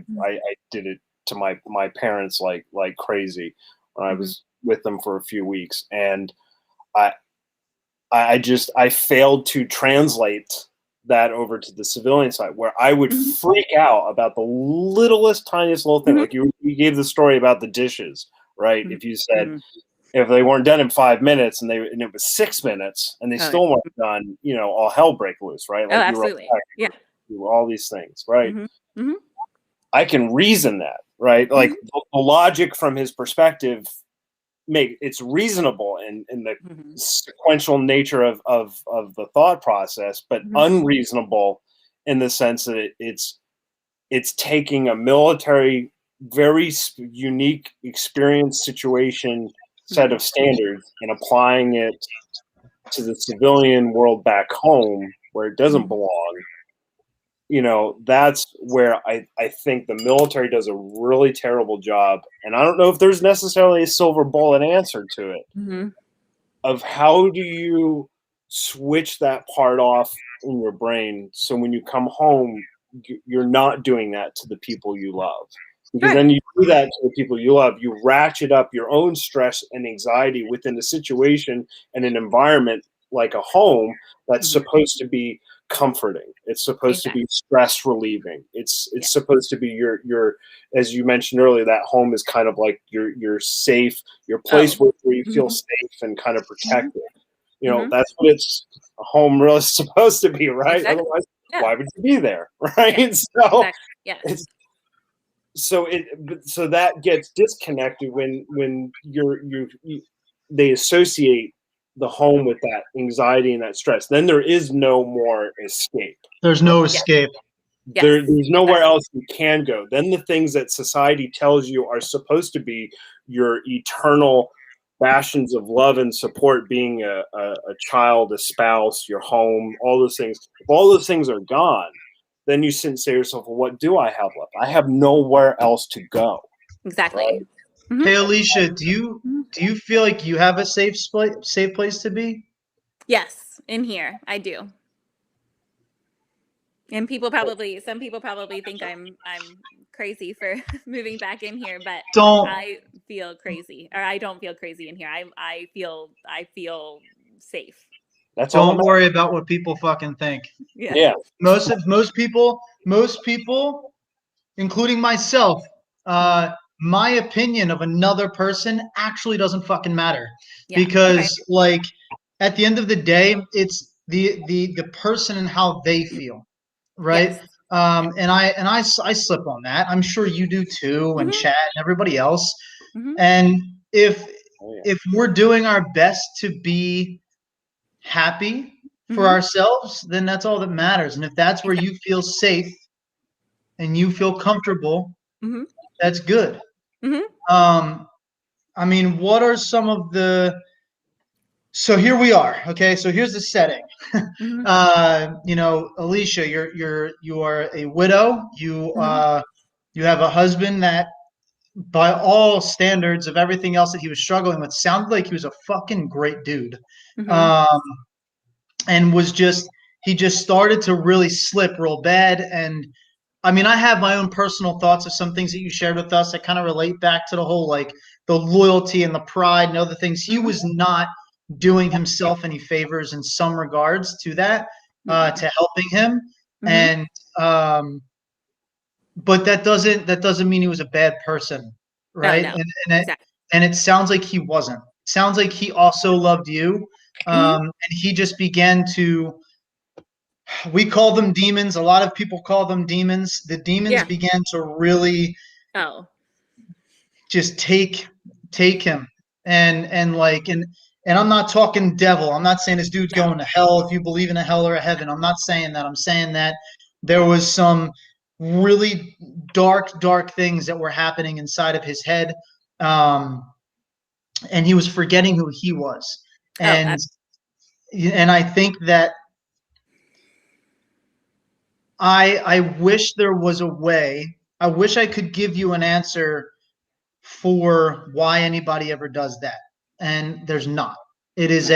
did it to my parents like crazy when I was with them for a few weeks, and I failed to translate that over to the civilian side, where I would freak out about the littlest, tiniest little thing. Like you gave the story about the dishes, right? If you said if they weren't done in 5 minutes and it was 6 minutes and they still weren't done, all hell break loose, right? Like absolutely. All these things, right? I can reason that, right? Like the logic from his perspective it's reasonable in the sequential nature of the thought process, but unreasonable in the sense that it's taking a military, very unique experience, situation, set of standards and applying it to the civilian world back home where it doesn't belong. That's where I think the military does a really terrible job. And I don't know if there's necessarily a silver bullet answer to it of how do you switch that part off in your brain so when you come home, you're not doing that to the people you love. Because then you do that to the people you love, you ratchet up your own stress and anxiety within a situation and an environment like a home that's supposed to be comforting. It's supposed to be stress relieving. It's supposed to be your as you mentioned earlier, that home is kind of like your safe, your place where you feel safe and kind of protected. That's what it's a home really supposed to be, right? Otherwise, why would you be there, right? So so that gets disconnected when they associate the home with that anxiety and that stress. Then there is no more escape. There's no escape. There's nowhere else you can go. Then the things that society tells you are supposed to be your eternal bastions of love and support, being a child, a spouse, your home, all those things. If all those things are gone, then you sit and say to yourself, well, what do I have left? I have nowhere else to go. Exactly. Right? Hey, Alicia, do you feel like you have a safe place to be? Yes, in here, I do. And some people probably think I'm crazy for moving back in here, but I feel crazy, or I don't feel crazy in here. I feel safe. Don't worry about what people fucking think. Yeah. Most people, including myself, my opinion of another person actually doesn't fucking matter, because like at the end of the day, it's the person and how they feel, right? And I slip on that. I'm sure you do too, and Chad and everybody else. And if we're doing our best to be happy for ourselves, then that's all that matters. And if that's where you feel safe and you feel comfortable, that's good. I mean, what are some of the, so here we are. Okay. So here's the setting. You know, Alisha, you are a widow. You have a husband that, by all standards of everything else that he was struggling with, sounded like he was a fucking great dude. Um, and he just started to really slip real bad. And I mean, I have my own personal thoughts of some things that you shared with us that kind of relate back to the whole, like, the loyalty and the pride and other things. He was not doing himself any favors in some regards to that, to helping him. And, but that doesn't mean he was a bad person, right? No. And it sounds like he wasn't. It sounds like he also loved you, and he just began to. We call them demons. A lot of people call them demons. The demons began to really just take him, and like, and I'm not talking devil. I'm not saying this dude's going to hell if you believe in a hell or a heaven. I'm not saying that. I'm saying that there was some really dark things that were happening inside of his head, and he was forgetting who he was. And I think that I wish there was a way. I wish I could give you an answer for why anybody ever does that, and there's not. It is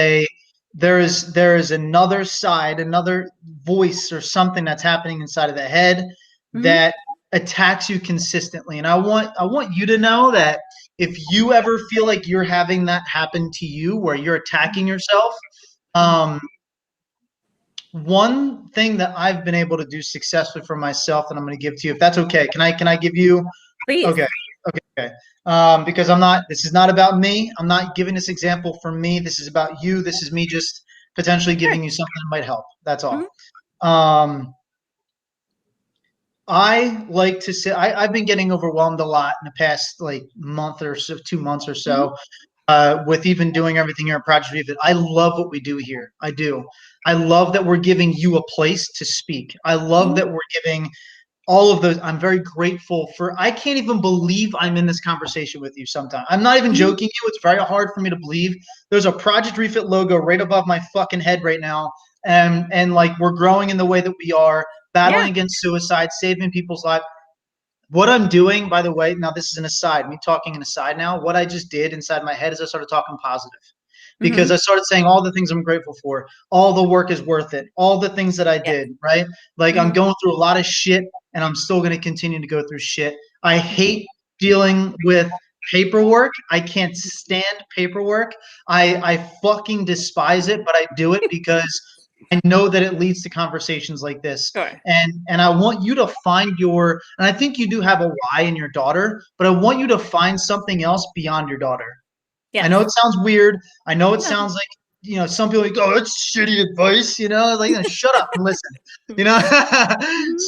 there is another side, another voice or something that's happening inside of the head that attacks you consistently. And I want you to know that if you ever feel like you're having that happen to you, where you're attacking yourself, one thing that I've been able to do successfully for myself, and I'm going to give to you, if that's okay. Can I give you? Please. Okay. Because this is not about me. I'm not giving this example for me. This is about you. This is me just potentially giving you something that might help. That's all. I like to say, I've been getting overwhelmed a lot in the past, like, month or so, 2 months or so, with even doing everything here at Project Refit. I love what we do here. I do. I love that we're giving you a place to speak. I love that we're giving all of those. I'm very grateful for. I can't even believe I'm in this conversation with you sometimes. I'm not even joking you. It's very hard for me to believe. There's a Project Refit logo right above my fucking head right now. And like, we're growing in the way that we are, battling against suicide, saving people's lives. What I'm doing, by the way, now this is an aside, me talking an aside now, what I just did inside my head is I started talking positive. Because I started saying all the things I'm grateful for. All the work is worth it. All the things that I did, right? Like, I'm going through a lot of shit, and I'm still going to continue to go through shit. I hate dealing with paperwork. I can't stand paperwork. I fucking despise it, but I do it because I know that it leads to conversations like this. And I want you to find and I think you do have a why in your daughter, but I want you to find something else beyond your daughter. I know it sounds weird. I know it sounds like, some people go, it's shitty advice, like, shut up and listen,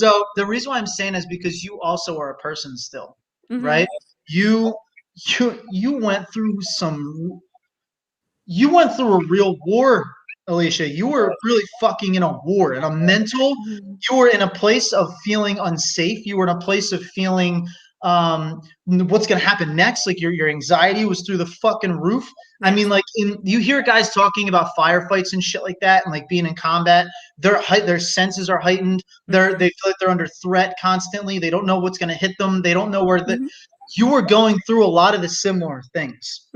So the reason why I'm saying is because you also are a person still, right? You went through a real war, Alisha. You were really fucking in a war, in a mental, you were in a place of feeling unsafe. You were in a place of feeling, what's going to happen next. Like, your anxiety was through the fucking roof. I mean, like, you hear guys talking about firefights and shit like that, and like being in combat, their senses are heightened. They feel like they're under threat constantly. They don't know what's going to hit them. They don't know where you were going through a lot of the similar things.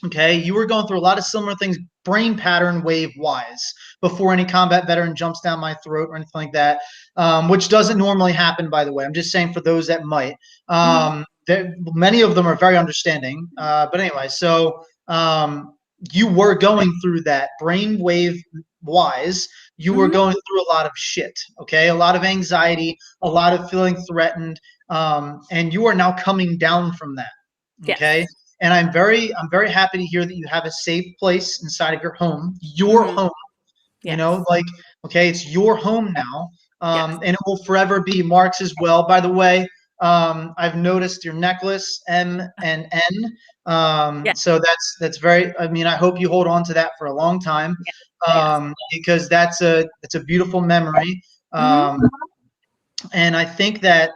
Okay, you were going through a lot of similar things, brain pattern wave wise, before any combat veteran jumps down my throat or anything like that, which doesn't normally happen, by the way. I'm just saying for those that might. Many of them are very understanding. But anyway, so you were going through that brain wave wise. You were going through a lot of shit. Okay, a lot of anxiety, a lot of feeling threatened, and you are now coming down from that. Okay. Yes. And I'm very happy to hear that you have a safe place inside of your home, home, yes. Like, okay, it's your home now. And it will forever be Mark's as well. By the way, I've noticed your necklace, M and N. So that's very, I mean, I hope you hold on to that for a long time, because it's a beautiful memory. And I think that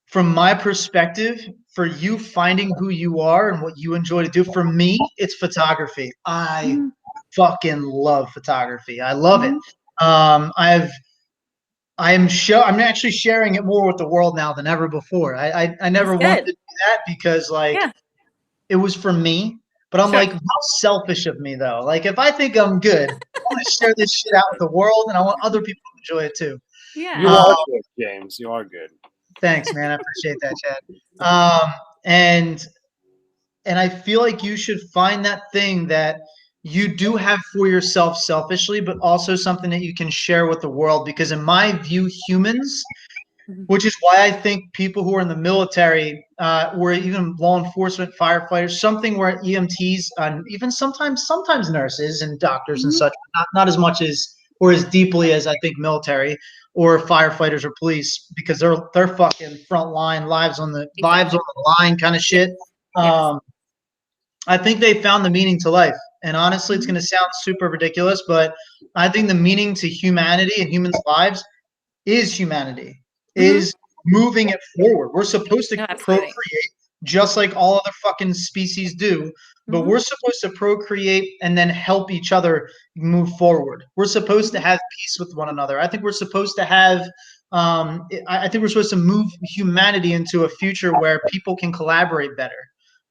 from my perspective, for you finding who you are and what you enjoy to do. For me, it's photography. I fucking love photography. I love it. I'm actually sharing it more with the world now than ever before. I never wanted to do that because it was for me. But I'm like, how selfish of me though. Like if I think I'm good, I want to share this shit out with the world, and I want other people to enjoy it too. Yeah, you are good, James. You are good. Thanks, man. I appreciate that, Chad. And I feel like you should find that thing that you do have for yourself selfishly, but also something that you can share with the world. Because in my view, humans, which is why I think people who are in the military, or even law enforcement, firefighters, something where EMTs, even sometimes nurses and doctors and such, not as much as or as deeply as I think military or firefighters or police, because they're fucking front line, lives on the line kind of shit. I think they found the meaning to life. And honestly, it's going to sound super ridiculous, but I think the meaning to humanity and humans' lives is humanity, is moving it forward. We're supposed to procreate just like all other fucking species do, but we're supposed to procreate and then help each other move forward. We're supposed to have peace with one another. I think we're supposed to have I think we're supposed to move humanity into a future where people can collaborate better.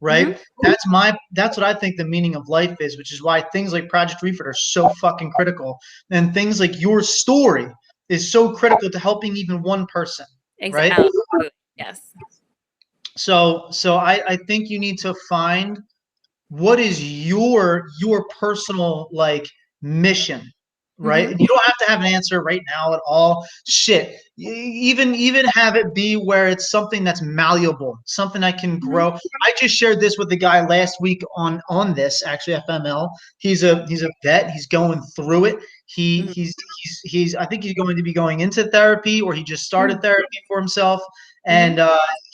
Right. That's what I think the meaning of life is, which is why things like Project Refit are so fucking critical. And things like your story is so critical to helping even one person. Right. Yes. So I think you need to find what is your personal like mission. Right. And you don't have to have an answer right now at all. Shit. Even have it be where it's something that's malleable, something I can grow. I just shared this with the guy last week on this, actually, FML. He's a vet. He's going through it. He's I think he's going to be going into therapy, or he just started therapy for himself. And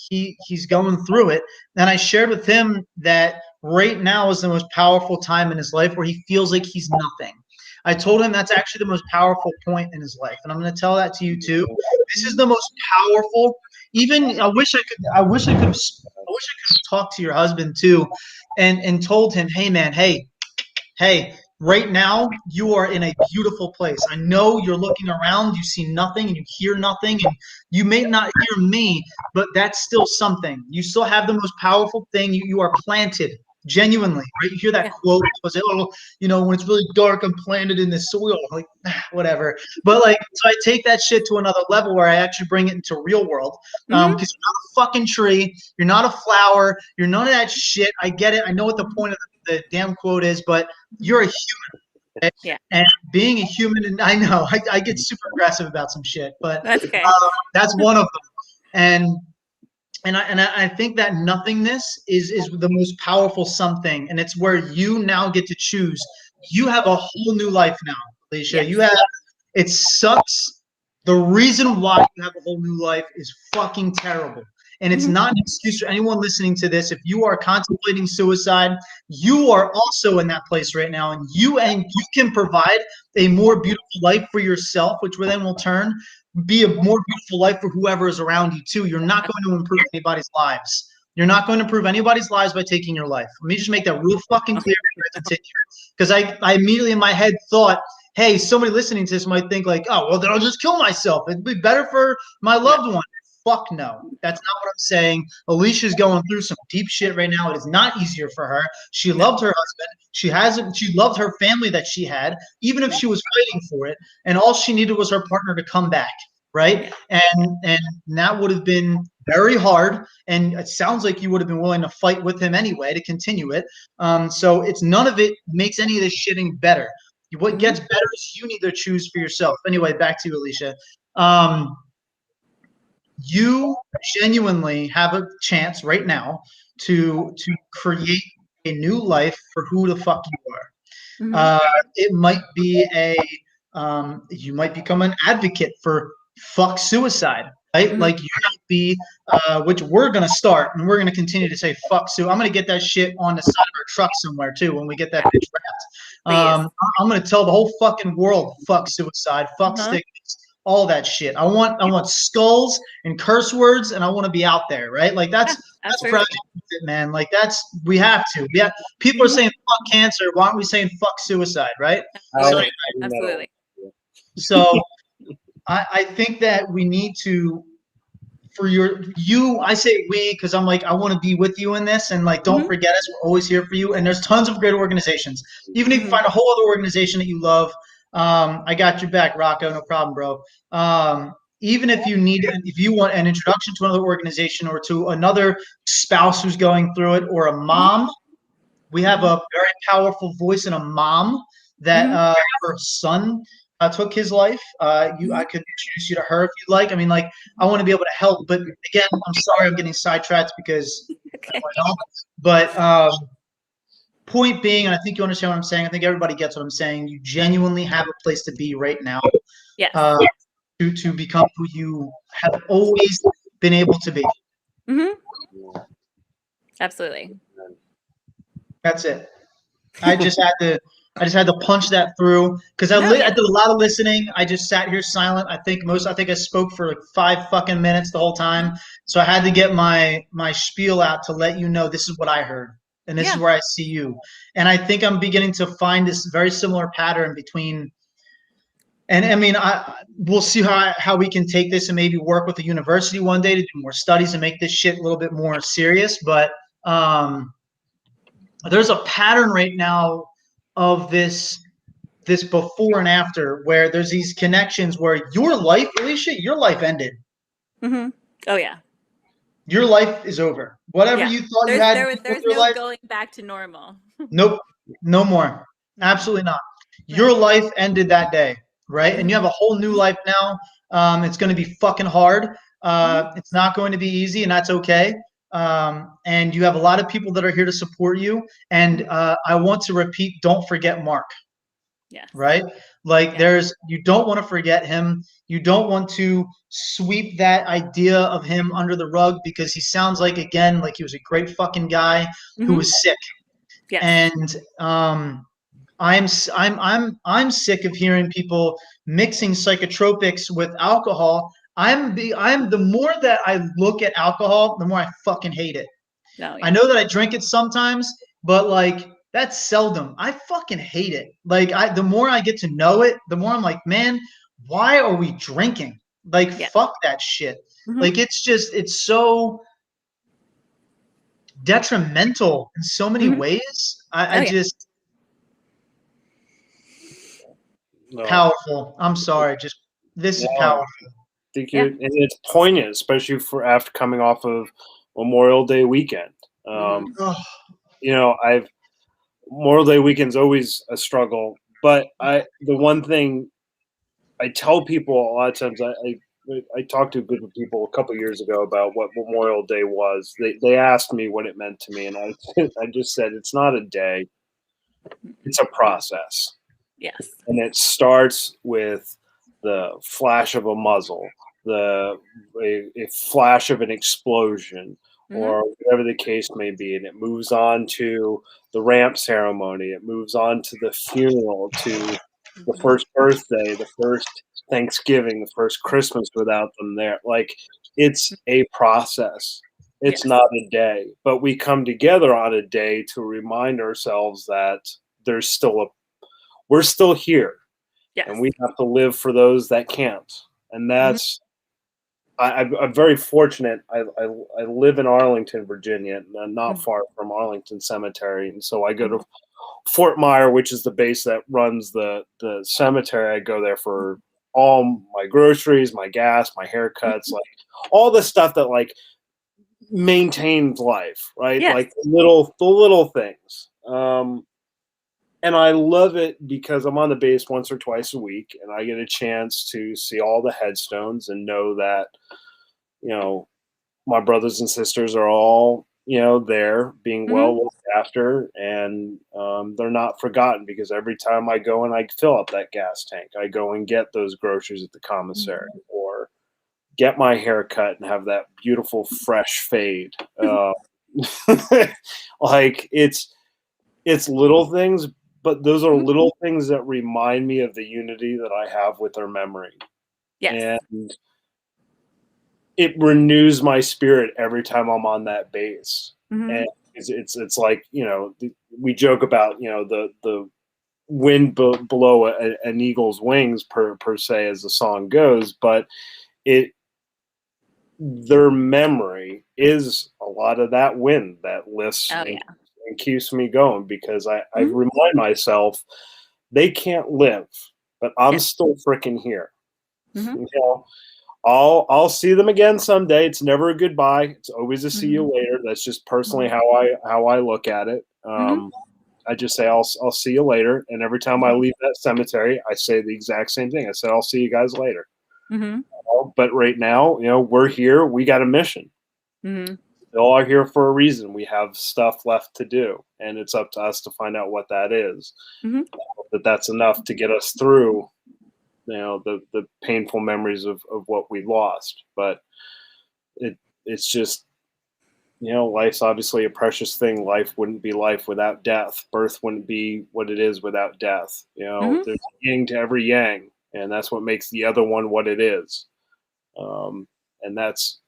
he's going through it. And I shared with him that right now is the most powerful time in his life where he feels like he's nothing. I told him that's actually the most powerful point in his life, and I'm going to tell that to you too. This is the most powerful. Even I wish I could talk to your husband too, and told him, hey man, hey, right now you are in a beautiful place. I know you're looking around, you see nothing and you hear nothing, and you may not hear me, but that's still something. You still have the most powerful thing. You are planted. Genuinely, right? You hear that quote, oh, when it's really dark, I'm planted in the soil, like whatever. But like, so I take that shit to another level where I actually bring it into real world. Because you're not a fucking tree, you're not a flower, you're none of that shit. I get it. I know what the point of the damn quote is, but you're a human. Okay? Yeah. And being a human, and I know I get super aggressive about some shit, but that's okay. That's one of them. And I think that nothingness is the most powerful something, and it's where you now get to choose. You have a whole new life now, Alisha. Yes. It sucks. The reason why you have a whole new life is fucking terrible. And it's not an excuse for anyone listening to this. If you are contemplating suicide, you are also in that place right now, and you can provide a more beautiful life for yourself, which then will be a more beautiful life for whoever is around you too. You're not going to improve anybody's lives. You're not going to improve anybody's lives by taking your life. Let me just make that real fucking clear because I immediately in my head thought, hey, somebody listening to this might think like, oh, well, then I'll just kill myself. It'd be better for my loved one. Fuck no. That's not what I'm saying. Alicia's going through some deep shit right now. It is not easier for her. She loved her husband. She loved her family that she had, even if she was fighting for it. And all she needed was her partner to come back, right? And that would have been very hard. And it sounds like you would have been willing to fight with him anyway to continue it. So it's none of it makes any of this shitting better. What gets better is you need to choose for yourself. Anyway, back to you, Alisha. You genuinely have a chance right now to create a new life for who the fuck you are. It might be you might become an advocate for fuck suicide, right? Like you might be, which we're going to start, and we're going to continue to say fuck suicide. I'm going to get that shit on the side of our truck somewhere too when we get that bitch wrapped. I'm going to tell the whole fucking world fuck suicide, fuck stigmas. All that shit. I want skulls and curse words, and I want to be out there, right? Like that's That's Fragile, man. Like we have to. People are saying fuck cancer. Why aren't we saying fuck suicide, right? Absolutely. So I think that we need to, I say we because I'm like, I want to be with you in this, and like, don't forget us. We're always here for you. And there's tons of great organizations. Even if you find a whole other organization that you love, I got your back, Rocco. No problem, bro. Even if you want an introduction to another organization or to another spouse who's going through it, or a mom, we have a very powerful voice in a mom that her son took his life. I could introduce you to her if you'd like. I mean, like, I want to be able to help, but again, I'm sorry I'm getting sidetracked because but point being, and I think you understand what I'm saying. I think everybody gets what I'm saying. You genuinely have a place to be right now. Yes. To become who you have always been able to be. Absolutely. That's it. I just had to punch that through because I did a lot of listening. I just sat here silent. I think I spoke for like 5 fucking minutes the whole time. So I had to get my spiel out to let you know this is what I heard and this is where I see you. And I think I'm beginning to find this very similar pattern between. And I mean, we'll see how we can take this and maybe work with the university one day to do more studies and make this shit a little bit more serious. But there's a pattern right now of this before and after where there's these connections where your life, Alisha, your life ended. Oh yeah. Your life is over. Whatever you thought you had. There's no going back to normal. Nope. No more. Absolutely not. Your life ended that day. Right. And you have a whole new life now. It's going to be fucking hard. It's not going to be easy, and that's okay. And you have a lot of people that are here to support you. And I want to repeat, don't forget Mark. Yeah. Right. Like you don't want to forget him. You don't want to sweep that idea of him under the rug because he sounds like, again, like he was a great fucking guy who was sick. Yes. And I'm sick of hearing people mixing psychotropics with alcohol. The more that I look at alcohol, the more I fucking hate it. I know that I drink it sometimes, but like that's seldom. I fucking hate it. Like the more I get to know it, the more I'm like, man, why are we drinking? Like fuck that shit. Like it's so detrimental in so many ways. Powerful. I'm sorry. This is powerful. And it's poignant, especially for after coming off of Memorial Day weekend. Memorial Day weekend's always a struggle, but the one thing I tell people a lot of times, I talked to a group of people a couple of years ago about what Memorial Day was. They asked me what it meant to me, and I just said it's not a day, it's a process. Yes. And it starts with the flash of a muzzle, a flash of an explosion, or whatever the case may be. And it moves on to the ramp ceremony. It moves on to the funeral, to the first birthday, the first Thanksgiving, the first Christmas without them there. Like, it's a process. It's not a day. But we come together on a day to remind ourselves that we're still here, and we have to live for those that can't. And that's, I'm very fortunate. I live in Arlington, Virginia, not far from Arlington Cemetery. And so I go to Fort Myer, which is the base that runs the cemetery. I go there for all my groceries, my gas, my haircuts, like all the stuff that like maintains life, right? Like the little things. And I love it because I'm on the base once or twice a week, and I get a chance to see all the headstones and know that, my brothers and sisters are all, there being well looked after, and they're not forgotten, because every time I go and I fill up that gas tank, I go and get those groceries at the commissary, or get my hair cut and have that beautiful fresh fade. Like it's little things, but those are little things that remind me of the unity that I have with their memory. Yes. And it renews my spirit every time I'm on that base. Mm-hmm. And it's like, you know, we joke about, you know, the wind below an eagle's wings per se, as the song goes, but their memory is a lot of that wind that lifts and keeps me going, because I remind myself they can't live, but I'm still freaking here. Mm-hmm. You know, I'll see them again someday. It's never a goodbye. It's always a see you later. That's just personally how I look at it. I just say I'll see you later, and every time I leave that cemetery, I say the exact same thing. I said I'll see you guys later. Mm-hmm. But right now, you know, we're here. We got a mission. Mm-hmm. They all are here for a reason. We have stuff left to do, and it's up to us to find out what that is. Mm-hmm. But that's enough to get us through, you know, the painful memories of what we lost. But it's just, you know, life's obviously a precious thing. Life wouldn't be life without death. Birth wouldn't be what it is without death. You know, there's a yin to every yang, and that's what makes the other one what it is. And that's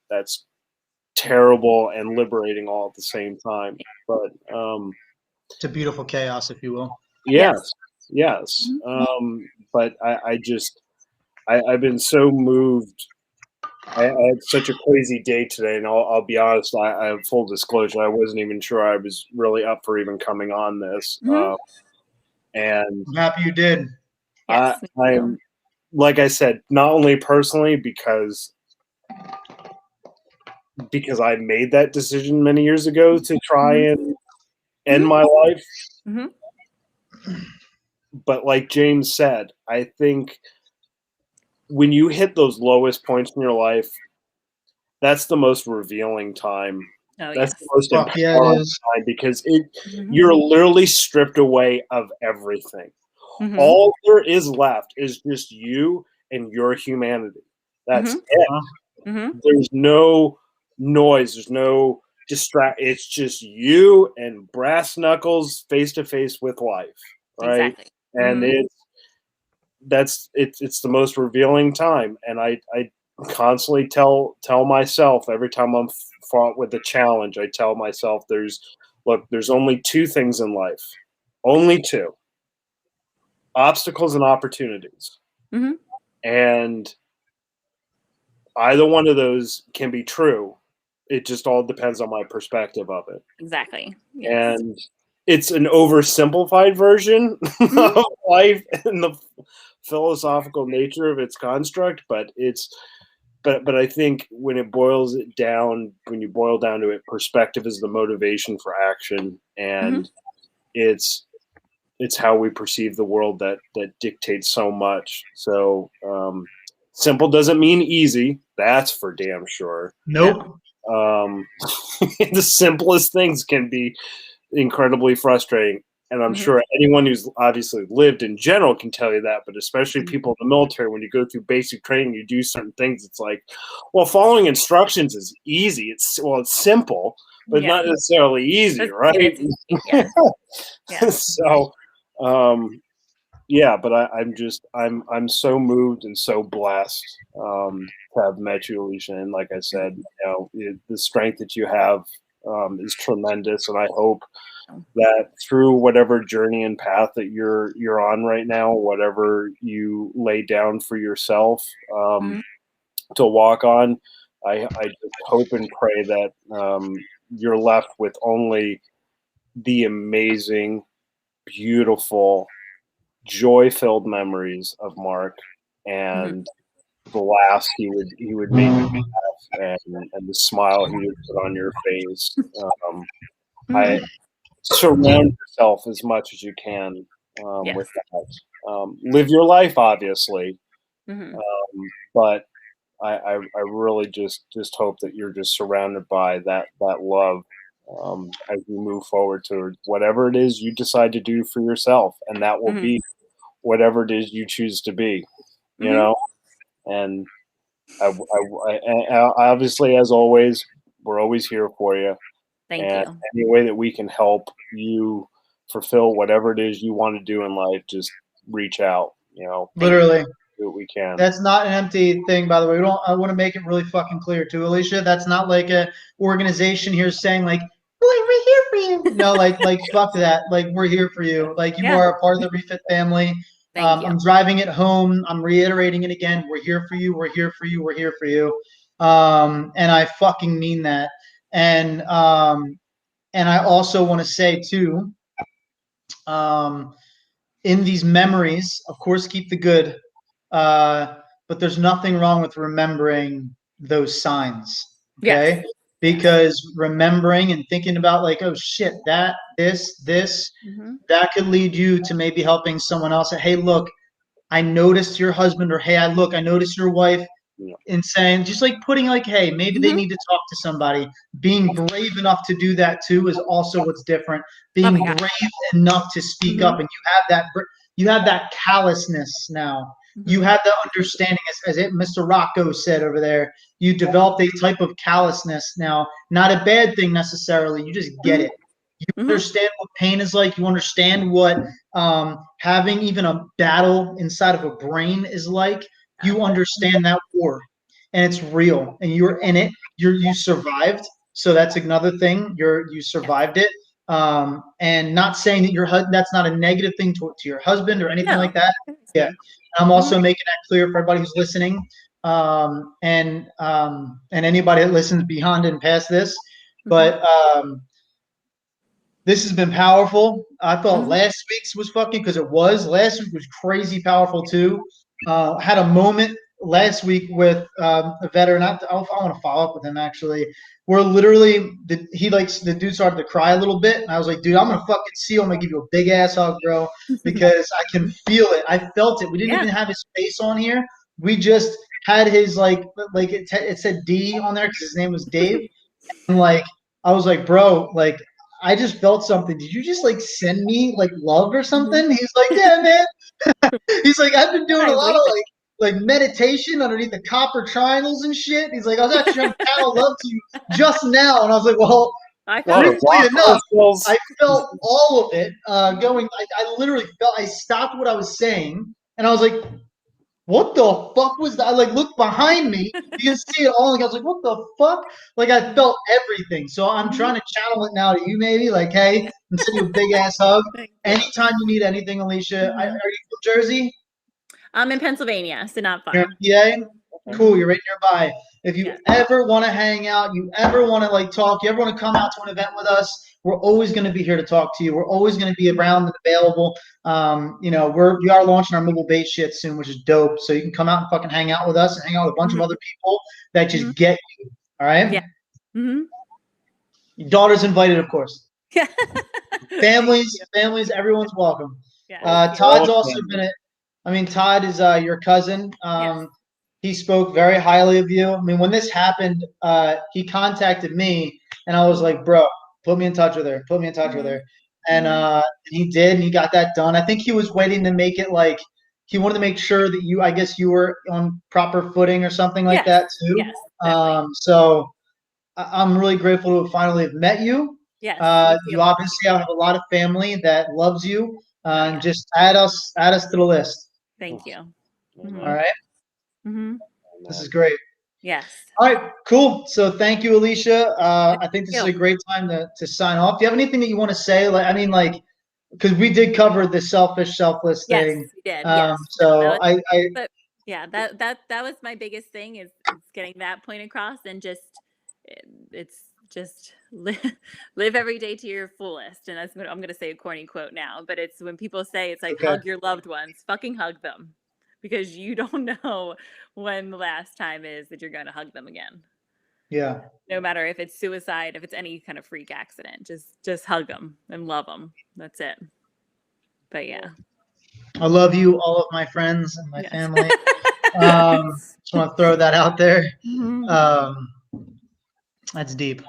terrible and liberating all at the same time. But it's a beautiful chaos, if you will. yes. But I've been so moved. I had such a crazy day today, and I'll be honest. I have full disclosure. I wasn't even sure I was really up for even coming on this. And I'm happy you did. Yes, I'm, like I said, not only personally because I made that decision many years ago to try and end my life. But like James said, I think when you hit those lowest points in your life, that's the most revealing time. That's the most empowering time, because you're literally stripped away of everything. All there is left is just you and your humanity. That's it. There's no noise. There's no distract. It's just you and brass knuckles face to face with life, right? Exactly. And it's the most revealing time. And I constantly tell myself every time I'm fought with a challenge, I tell myself there's only two things in life, only two: obstacles and opportunities. And either one of those can be true. It just all depends on my perspective of it. Exactly. Yes. And it's an oversimplified version of life and the philosophical nature of its construct, but I think when you boil down to it, perspective is the motivation for action, and it's how we perceive the world that dictates so much. So simple doesn't mean easy. That's for damn sure. Nope. The simplest things can be incredibly frustrating. And I'm sure anyone who's obviously lived in general can tell you that, but especially people in the military, when you go through basic training, you do certain things. It's like, well, following instructions is easy. It's simple, but not necessarily easy, right? So, but I'm so moved and so blessed to have met you, Alisha. And like I said, the strength that you have is tremendous, and I hope that through whatever journey and path that you're on right now, whatever you lay down for yourself to walk on, I just hope and pray that you're left with only the amazing, beautiful, joy-filled memories of Mark, and the laughs he would make you laugh, and the smile he would put on your face. I surround yourself as much as you can with that. Live your life, obviously, but I really just hope that you're just surrounded by that love as you move forward to whatever it is you decide to do for yourself, and that will be whatever it is you choose to be, you know. And I obviously, as always, we're always here for you. Thank you. Any way that we can help you fulfill whatever it is you want to do in life, just reach out. Literally. do what we can. That's not an empty thing, by the way. I want to make it really fucking clear too, Alicia. That's not like a organization here saying like, "Boy, we're here for you." No, like fuck that. Like we're here for you. Like you are a part of the Refit family. Thank you. I'm driving it home. I'm reiterating it again. We're here for you. We're here for you. We're here for you. And I fucking mean that. And I also want to say too, in these memories, of course, keep the good. But there's nothing wrong with remembering those signs. Okay. Yes. Because remembering and thinking about like, oh shit, that, this, that could lead you to maybe helping someone else. Hey, look, I noticed your husband, or hey, I noticed your wife, and saying, just like putting like, hey, maybe they need to talk to somebody. Being brave enough to do that too is also what's different. Being brave enough to speak up, and you have that callousness now. You have the understanding, as Mr. Rocco said over there. You developed a type of callousness now. Not a bad thing necessarily. You just get it. You understand what pain is like. You understand what having even a battle inside of a brain is like. You understand that war, and it's real, and you're in it. You survived, so that's another thing. You survived it, and not saying that that's not a negative thing to your husband or anything like that. Yeah, I'm also making that clear for everybody who's listening, and anybody that listens beyond and past this. But this has been powerful. I thought last week's was fucking, because last week was crazy powerful too. Had a moment last week with a veteran. I want to follow up with him actually. Where literally the dude started to cry a little bit, and I was like, dude, I'm gonna fucking see you. I'm gonna give you a big ass hug, bro, because I can feel it. I felt it. We didn't even have his face on here. We just had his like it said D on there because his name was Dave, and like I was like, bro, like I just felt something. Did you just like send me like love or something? He's like, yeah, man. He's like, I've been doing a lot of like meditation underneath the copper triangles and shit. He's like, I was actually trying to channel love to you just now. And I was like, well, briefly enough, I felt all of it going. I literally felt, I stopped what I was saying, and I was like, what the fuck was that? I like looked behind me. You can see it all. Like, I was like, what the fuck? Like I felt everything. So I'm trying to channel it now to you, maybe. Like, hey, and send you a big ass hug. Anytime you need anything, Alicia. Are you from Jersey? I'm in Pennsylvania, so not far. Yeah. Cool. You're right nearby. If you ever want to hang out, you ever want to like talk, you ever want to come out to an event with us, we're always going to be here to talk to you. We're always going to be around and available. We are launching our mobile base shit soon, which is dope. So you can come out and fucking hang out with us and hang out with a bunch of other people that just get you. All right. Yeah. Your daughter's invited, of course. families, everyone's welcome. Todd's also been Todd is your cousin. He spoke very highly of you. I mean, when this happened, he contacted me, and I was like, bro, put me in touch with her. And he did, and he got that done. I think he was waiting to make it like he wanted to make sure that I guess you were on proper footing or something like that too. Yes, so I'm really grateful to finally have met you. Yes. You obviously have a lot of family that loves you. And just add us to the list. Thank you. All right. This is great. Yes. All right, cool. So thank you, Alicia. I think this is a great time to sign off. Do you have anything that you want to say? Because we did cover the selfless thing. Yes, we did. That was my biggest thing is getting that point across, and it's just live every day to your fullest. And that's what I'm going to say, a corny quote now, but it's when people say it's like hug your loved ones, fucking hug them, because you don't know when the last time is that you're going to hug them again. Yeah. No matter if it's suicide, if it's any kind of freak accident, just hug them and love them. That's it. But yeah. I love you, all of my friends and my family. Just want to throw that out there. That's deep.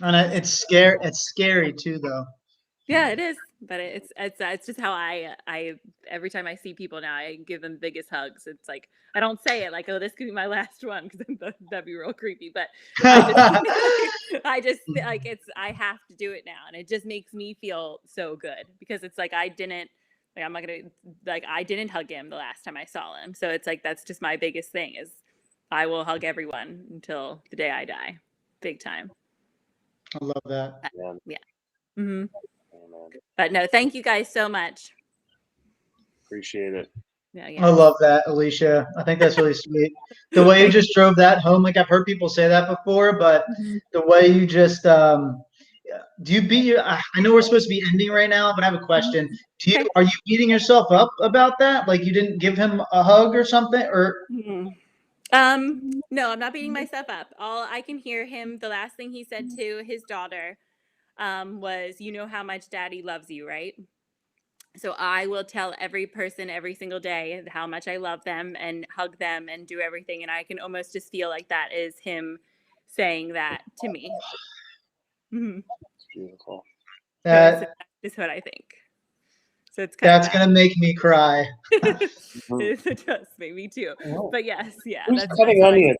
And it's scary. It's scary too, though. Yeah, it is. But it's just how I every time I see people now, I give them the biggest hugs. It's like I don't say it like, oh, this could be my last one, because that'd be real creepy. But I just like I have to do it now, and it just makes me feel so good, because it's like I didn't Like I'm not gonna like I didn't hug him the last time I saw him. So it's like that's just my biggest thing is I will hug everyone until the day I die. Big time. I love that. Yeah. Mm-hmm. But no, thank you guys so much. Appreciate it. I love that, Alisha. I think that's really sweet. The way you just drove that home, like I've heard people say that before, but the way you just do you beat your I know we're supposed to be ending right now, but I have a question. Are you beating yourself up about that? Like you didn't give him a hug or something? Or no, I'm not beating myself up. All I can hear him, the last thing he said to his daughter was, you know how much daddy loves you, right? So I will tell every person every single day how much I love them and hug them and do everything. And I can almost just feel like that is him saying that to me. Mm-hmm. Beautiful. That is what I think. So it's kind that's gonna make me cry. It does make me too. But yes, yeah. Who's cutting onions?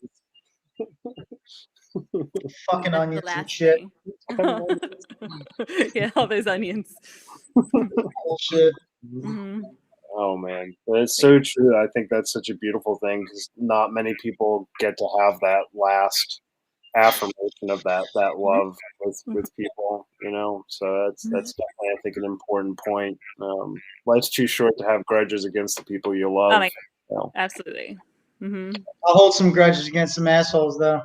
Fucking onions and shit. Yeah, all those onions. Bullshit. Mm-hmm. Oh man, it's so true. I think that's such a beautiful thing because not many people get to have that last affirmation of that love with people, you know. So that's definitely, I think, an important point. Life's too short to have grudges against the people you love. Oh my God. So. Absolutely. Mm-hmm. I'll hold some grudges against some assholes though.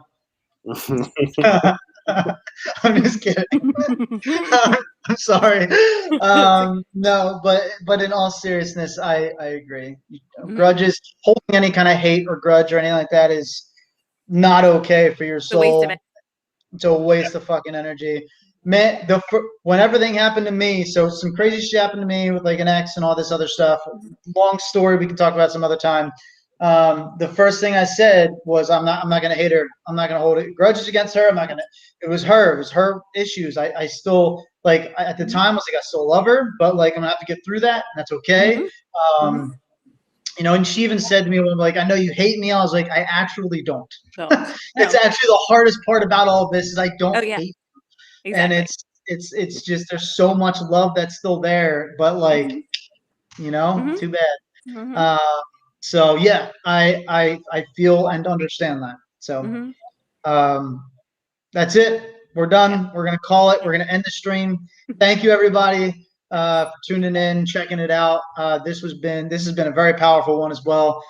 I'm just kidding. I'm sorry. No, but in all seriousness, I agree. Grudges, holding any kind of hate or grudge or anything like that is not okay for your soul. It's a waste of fucking energy. Man, when everything happened to me, so some crazy shit happened to me with like an ex and all this other stuff. Long story, we can talk about some other time. The first thing I said was, I'm not gonna hate her. I'm not gonna hold it grudges against her. I'm not gonna. It was her issues. I still like at the time I was like I still love her, but like I'm gonna have to get through that. And that's okay. You know, and she even said to me, when like, I know you hate me. I was like, I actually don't. It's actually the hardest part about all of this is I don't hate you. Exactly. And it's just there's so much love that's still there, but like, you know, too bad. So yeah, I feel and understand that. So that's it. We're done. We're gonna call it. We're gonna end the stream. Thank you everybody for tuning in, checking it out. This has been a very powerful one as well.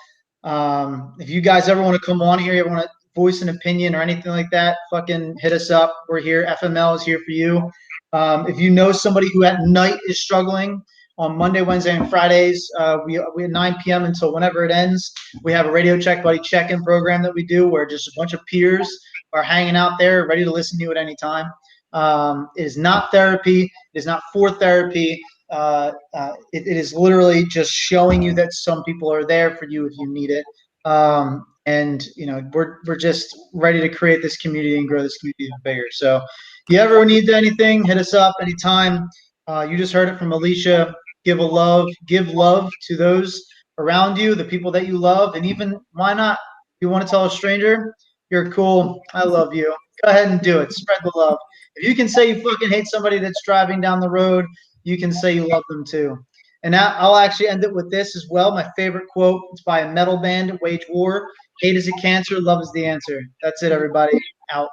If you guys ever want to come on here, you ever want to voice an opinion or anything like that, fucking hit us up. We're here. FML is here for you. If you know somebody who at night is struggling, on Monday, Wednesday, and Fridays, we at 9 p.m. until whenever it ends, we have a Radio Check Buddy check-in program that we do where just a bunch of peers are hanging out there ready to listen to you at any time. It is not therapy. It is not for therapy. It is literally just showing you that some people are there for you if you need it. And you know, we're just ready to create this community and grow this community even bigger. So if you ever need anything, hit us up anytime. You just heard it from Alisha. Give love to those around you, the people that you love, and even why not? If you want to tell a stranger, you're cool, I love you. Go ahead and do it. Spread the love. If you can say you fucking hate somebody that's driving down the road, you can say you love them too. And now I'll actually end it with this as well. My favorite quote. It's by a metal band, Wage War. Hate is a cancer, love is the answer. That's it, everybody. Out.